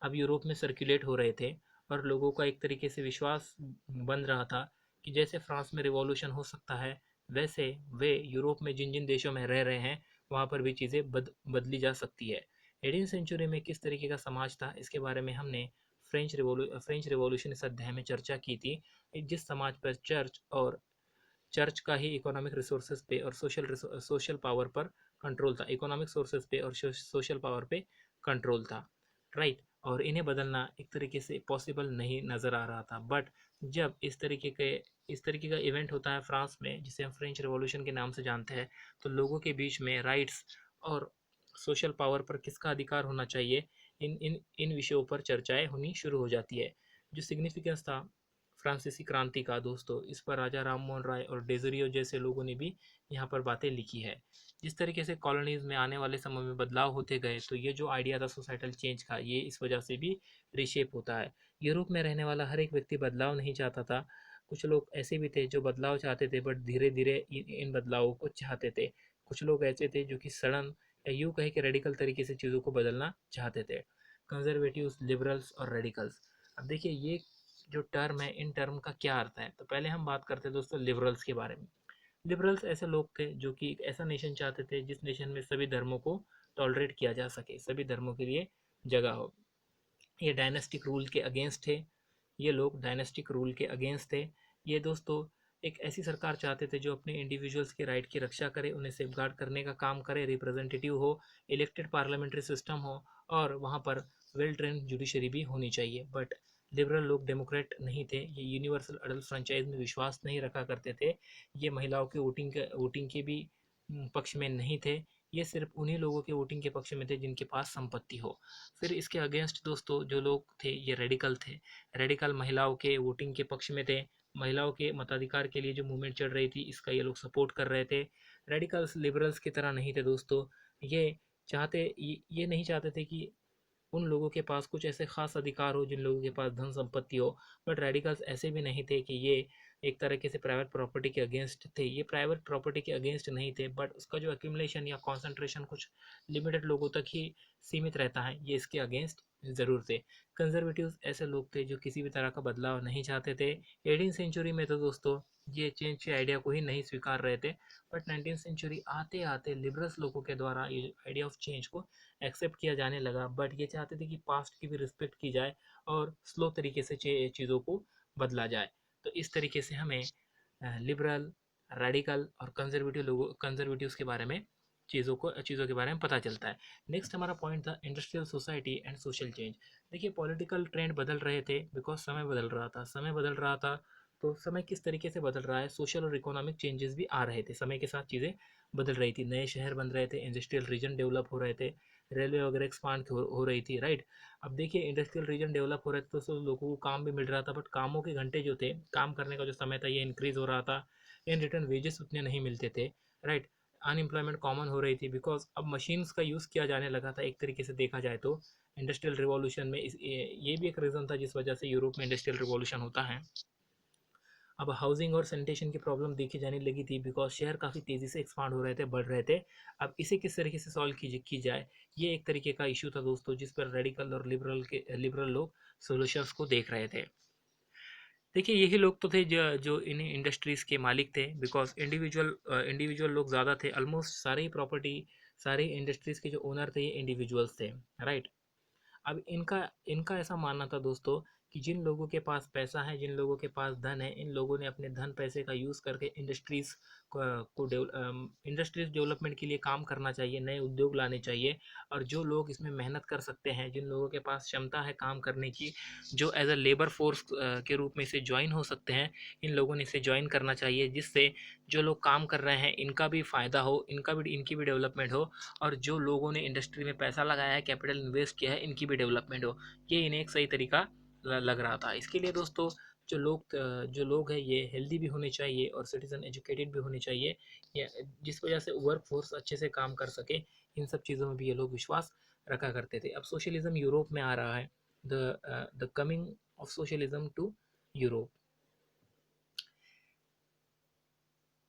अब यूरोप में सर्कुलेट हो रहे थे और लोगों का एक तरीके से विश्वास बन रहा था कि जैसे फ्रांस में रिवॉल्यूशन हो सकता है, वैसे वे यूरोप में जिन जिन देशों में रह रहे हैं वहाँ पर भी चीज़ें बदली जा सकती है। 18वीं सेंचुरी में किस तरीके का समाज था, इसके बारे में हमने फ्रेंच रिवॉल्यूशन इस अध्याय में चर्चा की थी। जिस समाज पर चर्च का ही इकोनॉमिक रिसोर्सेज पे और सोशल पावर पर कंट्रोल था, इकोनॉमिक सोर्सेज पे और सोशल पावर पे कंट्रोल था। राइट, और इन्हें बदलना एक तरीके से पॉसिबल नहीं नज़र आ रहा था। बट जब इस तरीके का इवेंट होता है फ्रांस में, जिसे हम फ्रेंच रिवॉल्यूशन के नाम से जानते हैं, तो लोगों के बीच में राइट्स और सोशल पावर पर किसका अधिकार होना चाहिए, इन इन इन विषयों पर चर्चाएं होनी शुरू हो जाती है। जो सिग्निफिकेंस था फ्रांसीसी क्रांति का दोस्तों, इस पर राजा राम मोहन राय और डेजरियो जैसे लोगों ने भी यहाँ पर बातें लिखी है। जिस तरीके से कॉलोनीज में आने वाले समय में बदलाव होते गए, तो ये जो आइडिया था सोसाइटल चेंज का, ये इस वजह से भी रिशेप होता है। यूरोप में रहने वाला हर एक व्यक्ति बदलाव नहीं चाहता था। कुछ लोग ऐसे भी थे जो बदलाव चाहते थे, बट धीरे धीरे इन बदलावों को चाहते थे। कुछ लोग ऐसे थे जो कि सडन या यूँ कहे कि रेडिकल तरीके से चीज़ों को बदलना चाहते थे। कंजर्वेटिव्स, लिबरल्स और रेडिकल्स। अब देखिए, ये जो टर्म है, इन टर्म का क्या अर्थ है, तो पहले हम बात करते हैं दोस्तों लिबरल्स के बारे में। लिबरल्स ऐसे लोग थे जो कि एक ऐसा नेशन चाहते थे जिस नेशन में सभी धर्मों को टॉलरेट किया जा सके, सभी धर्मों के लिए जगह हो। ये डायनेस्टिक रूल के अगेंस्ट थे, ये लोग डायनेस्टिक रूल के अगेंस्ट थे। ये दोस्तों एक ऐसी सरकार चाहते थे जो अपने इंडिविजुअल्स के राइट की रक्षा करे, उन्हें सेफगार्ड करने का काम करे, रिप्रेजेंटेटिव हो, इलेक्टेड पार्लियामेंट्री सिस्टम हो, और वहाँ पर वेल ट्रेन जुडिशरी भी होनी चाहिए। बट लिबरल लोग डेमोक्रेट नहीं थे, ये यूनिवर्सल अडल्ट फ्रेंचाइज में विश्वास नहीं रखा करते थे, ये महिलाओं के वोटिंग के भी पक्ष में नहीं थे, ये सिर्फ उन्हीं लोगों के वोटिंग के पक्ष में थे जिनके पास संपत्ति हो। फिर इसके अगेंस्ट दोस्तों जो लोग थे ये रेडिकल थे। रेडिकल महिलाओं के वोटिंग के पक्ष में थे। महिलाओं के मताधिकार के लिए जो मूवमेंट चल रही थी इसका ये लोग सपोर्ट कर रहे थे। रेडिकल्स लिबरल्स की तरह नहीं थे दोस्तों। ये ये नहीं चाहते थे कि उन लोगों के पास कुछ ऐसे खास अधिकार हो जिन लोगों के पास धन संपत्ति हो। बट रेडिकल्स ऐसे भी नहीं थे कि ये एक तरीके से प्राइवेट प्रॉपर्टी के अगेंस्ट थे। ये प्राइवेट प्रॉपर्टी के अगेंस्ट नहीं थे, बट उसका जो एक्यूमुलेशन या कॉन्सेंट्रेशन कुछ लिमिटेड लोगों तक ही सीमित रहता है, ये इसके अगेंस्ट ज़रूर थे। कंजर्वेटिव्स ऐसे लोग थे जो किसी भी तरह का बदलाव नहीं चाहते थे। 18वीं सेंचुरी में तो दोस्तों ये चेंज के आइडिया को ही नहीं स्वीकार रहे थे। बट 19वीं सेंचुरी आते आते लिबरल्स लोगों के द्वारा ये आइडिया ऑफ चेंज को एक्सेप्ट किया जाने लगा। बट ये चाहते थे कि पास्ट की भी रिस्पेक्ट की जाए और स्लो तरीके से चीज़ों को बदला जाए। तो इस तरीके से हमें लिबरल, रेडिकल और कंजर्वेटिव्स के बारे में चीज़ों के बारे में पता चलता है। नेक्स्ट हमारा पॉइंट था industrial society and social change. देखिए पॉलिटिकल ट्रेंड बदल रहे थे बिकॉज समय बदल रहा था। तो समय किस तरीके से बदल रहा है, सोशल और इकोनॉमिक चेंजेस भी आ रहे थे, समय के साथ चीज़ें बदल रही थी। नए शहर बन रहे थे, इंडस्ट्रियल रीजन डेवलप हो रहे थे, रेलवे वगैरह एक्सपांड हो रही थी, राइट। अब देखिए इंडस्ट्रियल रीजन डेवलप हो रहे थे तो लोगों को काम भी मिल रहा था, बट कामों के घंटे जो थे, काम करने का जो समय था ये इंक्रीज हो रहा था। इन रिटर्न वेजेस उतने नहीं मिलते थे, राइट। अनएम्प्लॉयमेंट कॉमन हो रही थी बिकॉज अब मशीन्स का यूज़ किया जाने लगा था। एक तरीके से देखा जाए तो इंडस्ट्रियल रिवॉल्यूशन में ये भी एक रीज़न था जिस वजह से यूरोप में इंडस्ट्रियल रिवॉल्यूशन होता है। अब हाउसिंग और सैनिटेशन की प्रॉब्लम देखी जाने लगी थी बिकॉज शहर काफ़ी तेज़ी से एक्सपांड हो रहे थे, बढ़ रहे थे। अब इसे किस तरीके से सॉल्व की जाए, ये एक तरीके का इशू था दोस्तों, जिस पर रेडिकल और लिबरल लोग सोल्यूशंस को देख रहे थे। देखिए यही लोग तो थे जो इन इंडस्ट्रीज़ के मालिक थे बिकॉज इंडिविजुअल लोग ज़्यादा थे। ऑलमोस्ट सारे ही प्रॉपर्टी, सारे इंडस्ट्रीज़ के जो ओनर थे ये इंडिविजुअल्स थे, राइट। अब इनका इनका ऐसा मानना था दोस्तों कि जिन लोगों के पास पैसा है, जिन लोगों के पास धन है, इन लोगों ने अपने धन पैसे का यूज़ करके इंडस्ट्रीज डेवलपमेंट के लिए काम करना चाहिए, नए उद्योग लाने चाहिए। और जो लोग इसमें मेहनत कर सकते हैं, जिन लोगों के पास क्षमता है काम करने की, जो एज अ लेबर फोर्स के रूप में इसे ज्वाइन हो सकते हैं, इन लोगों ने इसे ज्वाइन करना चाहिए, जिससे जो लोग काम कर रहे हैं इनका भी फ़ायदा हो, इनकी भी डेवलपमेंट हो। और जो लोगों ने इंडस्ट्री में पैसा लगाया है, कैपिटल इन्वेस्ट किया है, इनकी भी डेवलपमेंट हो। ये इन्हें एक सही तरीका लग रहा था। इसके लिए दोस्तों जो लोग हैं ये हेल्दी भी होने चाहिए और सिटीजन एजुकेटेड भी होने चाहिए, या जिस वजह से वर्क फोर्स अच्छे से काम कर सके। इन सब चीज़ों में भी ये लोग विश्वास रखा करते थे। अब सोशलिज्म यूरोप में आ रहा है, the coming of socialism to Europe.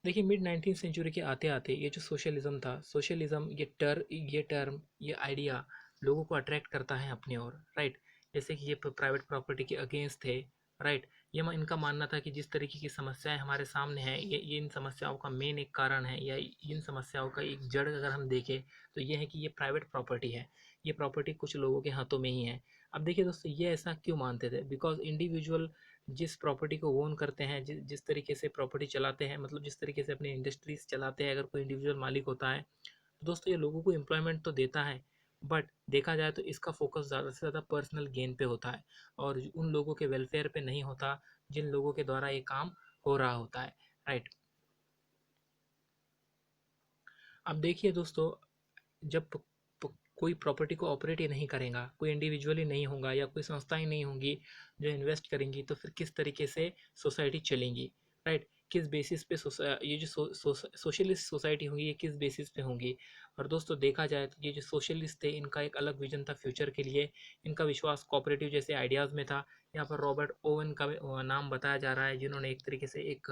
देखिए मिड 19वीं सेंचुरी के आते आते ये जो सोशलिज्म था, सोशलिज्म ये टर्म ये आइडिया लोगों को अट्रैक्ट करता है अपनी ओर, राइट। जैसे कि ये प्राइवेट प्रॉपर्टी के अगेंस्ट थे, राइट। इनका मानना था कि जिस तरीके की समस्याएं हमारे सामने हैं, ये इन समस्याओं का मेन एक कारण है, या इन समस्याओं का एक जड़ अगर हम देखें तो ये है कि ये प्राइवेट प्रॉपर्टी है, ये प्रॉपर्टी कुछ लोगों के हाथों में ही है। अब देखिए दोस्तों ये ऐसा क्यों मानते थे, बिकॉज इंडिविजुअल जिस प्रॉपर्टी को ओन करते हैं, जिस तरीके से प्रॉपर्टी चलाते हैं, मतलब जिस तरीके से अपनी इंडस्ट्रीज चलाते हैं, अगर कोई इंडिविजुअल मालिक होता है तो दोस्तों ये लोगों को एम्प्लॉयमेंट तो देता है, बट देखा जाए तो इसका फोकस ज़्यादा से ज़्यादा पर्सनल गेन पे होता है और उन लोगों के वेलफेयर पे नहीं होता जिन लोगों के द्वारा ये काम हो रहा होता है, राइट। अब देखिए दोस्तों जब कोई प्रॉपर्टी को ऑपरेट ही नहीं करेगा, कोई इंडिविजुअली नहीं होगा या कोई संस्था ही नहीं होंगी जो इन्वेस्ट करेंगी, तो फिर किस तरीके से सोसाइटी चलेंगी, राइट। किस बेसिस पे ये जो सोशलिस्ट सोसाइटी होंगी ये किस बेसिस पे होंगी। और दोस्तों देखा जाए तो ये जो सोशलिस्ट थे इनका एक अलग विजन था फ्यूचर के लिए। इनका विश्वास कोऑपरेटिव जैसे आइडियाज़ में था। यहाँ पर रॉबर्ट ओवन का नाम बताया जा रहा है, जिन्होंने एक तरीके से एक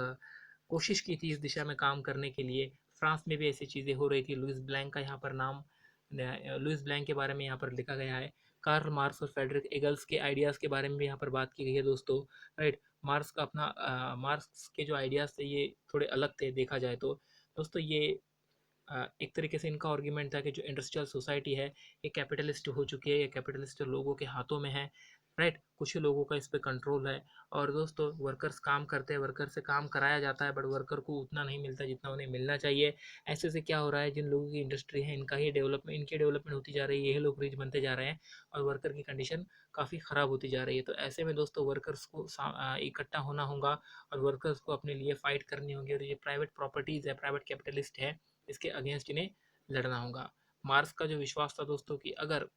कोशिश की थी इस दिशा में काम करने के लिए। फ्रांस में भी ऐसी चीज़ें हो रही थी। लुइस ब्लैंक का यहाँ पर नाम, लुइस ब्लैंक के बारे में यहाँ पर लिखा गया है। कार्ल मार्क्स और फ्रेडरिक एगल्स के आइडियाज़ के बारे में भी यहाँ पर बात की गई है दोस्तों, राइट। मार्क्स के जो आइडियाज़ थे ये थोड़े अलग थे देखा जाए तो। दोस्तों ये एक तरीके से इनका आर्ग्यूमेंट था कि जो इंडस्ट्रियल सोसाइटी है ये कैपिटलिस्ट हो चुकी है, ये कैपिटलिस्ट लोगों के हाथों में है, राइट। कुछ ही लोगों का इस पर कंट्रोल है। और दोस्तों वर्कर्स काम करते हैं, वर्कर से काम कराया जाता है, बट वर्कर को उतना नहीं मिलता जितना उन्हें मिलना चाहिए। ऐसे से क्या हो रहा है, जिन लोगों की इंडस्ट्री है इनकी डेवलपमेंट होती जा रही है, यही लोग रिच बनते जा रहे हैं और वर्कर की कंडीशन काफ़ी ख़राब होती जा रही है। तो ऐसे में दोस्तों वर्कर्स को इकट्ठा होना होगा और वर्कर्स को अपने लिए फ़ाइट करनी होगी। और ये प्राइवेट प्रॉपर्टीज़ है, प्राइवेट कैपिटलिस्ट है, इसके अगेंस्ट इन्हें लड़ना होगा। मार्क्स का जो विश्वास था दोस्तों कि अगर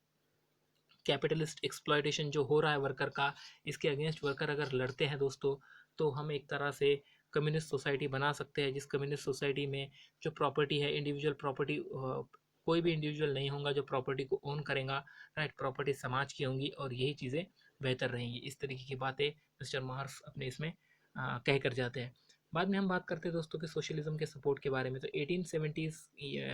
कैपिटलिस्ट एक्सप्लॉयटेशन जो हो रहा है वर्कर का, इसके अगेंस्ट वर्कर अगर लड़ते हैं दोस्तों, तो हम एक तरह से कम्युनिस्ट सोसाइटी बना सकते हैं, जिस कम्युनिस्ट सोसाइटी में जो प्रॉपर्टी है, इंडिविजुअल प्रॉपर्टी, कोई भी इंडिविजुअल नहीं होगा जो प्रॉपर्टी को ओन करेगा, राइट, प्रॉपर्टी समाज की होंगी और यही चीज़ें बेहतर रहेंगी। इस तरीके की बातें मिस्टर मार्क्स अपने इसमें कह कर जाते हैं। बाद में हम बात करते हैं दोस्तों कि सोशलिज्म के सपोर्ट के बारे में। तो 1870s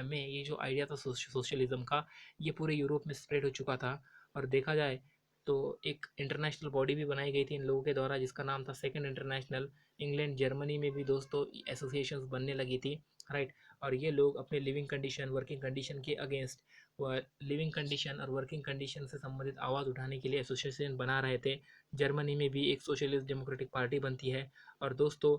में ये जो आइडिया था सोशलिज्म का, ये पूरे यूरोप में स्प्रेड हो चुका था। और देखा जाए तो एक इंटरनेशनल बॉडी भी बनाई गई थी इन लोगों के द्वारा, जिसका नाम था सेकंड इंटरनेशनल। इंग्लैंड, जर्मनी में भी दोस्तों एसोसिएशंस बनने लगी थी, राइट। और ये लोग अपने लिविंग कंडीशन, वर्किंग कंडीशन के अगेंस्ट, लिविंग कंडीशन और वर्किंग कंडीशन से संबंधित आवाज़ उठाने के लिए एसोसिएशन बना रहे थे। जर्मनी में भी एक सोशलिस्ट डेमोक्रेटिक पार्टी बनती है, और दोस्तों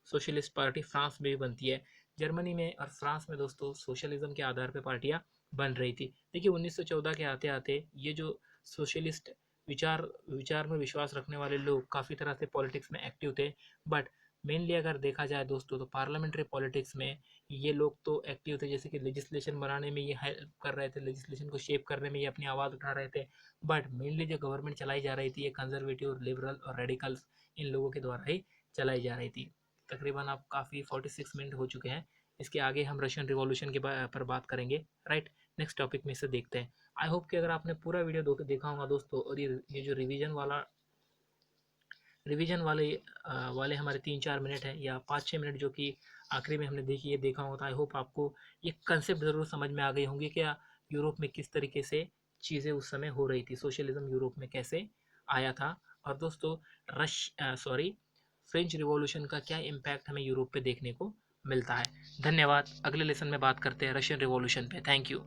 सोशलिस्ट पार्टी फ्रांस में भी बनती है। जर्मनी में और फ्रांस में दोस्तों सोशलिज्म के आधार पर पार्टियां बन रही थी। देखिए 1914 के आते आते ये जो सोशलिस्ट विचार में विश्वास रखने वाले लोग काफ़ी तरह से पॉलिटिक्स में एक्टिव थे, बट मेनली अगर देखा जाए दोस्तों तो पार्लियामेंट्री पॉलिटिक्स में ये लोग तो एक्टिव थे, जैसे कि लेजिस्लेशन बनाने में ये हेल्प कर रहे थे, लेजिस्लेशन को शेप करने में ये अपनी आवाज़ उठा रहे थे। बट मेनली जो गवर्नमेंट चलाई जा रही थी ये कंजर्वेटिव और लिबरल और रेडिकल्स, इन लोगों के द्वारा ही चलाई जा रही थी। तकरीबन आप काफ़ी 46 मिनट हो चुके हैं। इसके आगे हम रशियन रिवॉल्यूशन के पर बात करेंगे, राइट। नेक्स्ट टॉपिक में इसे देखते हैं। आई होप कि अगर आपने पूरा वीडियो देखा होगा दोस्तों, और ये जो रिवीजन वाले हमारे 3-4 मिनट है या 5-6 मिनट जो कि आखिरी में हमने देखी, ये देखा होगा, तो आई होप आपको ये कंसेप्ट ज़रूर समझ में आ गई होंगी कि यूरोप में किस तरीके से चीज़ें उस समय हो रही थी, सोशलिज्म यूरोप में कैसे आया था। और दोस्तों फ्रेंच रिवॉल्यूशन का क्या इम्पैक्ट हमें यूरोप पे देखने को मिलता है। धन्यवाद। अगले लेसन में बात करते हैं रशियन रिवॉल्यूशन पे। Thank you.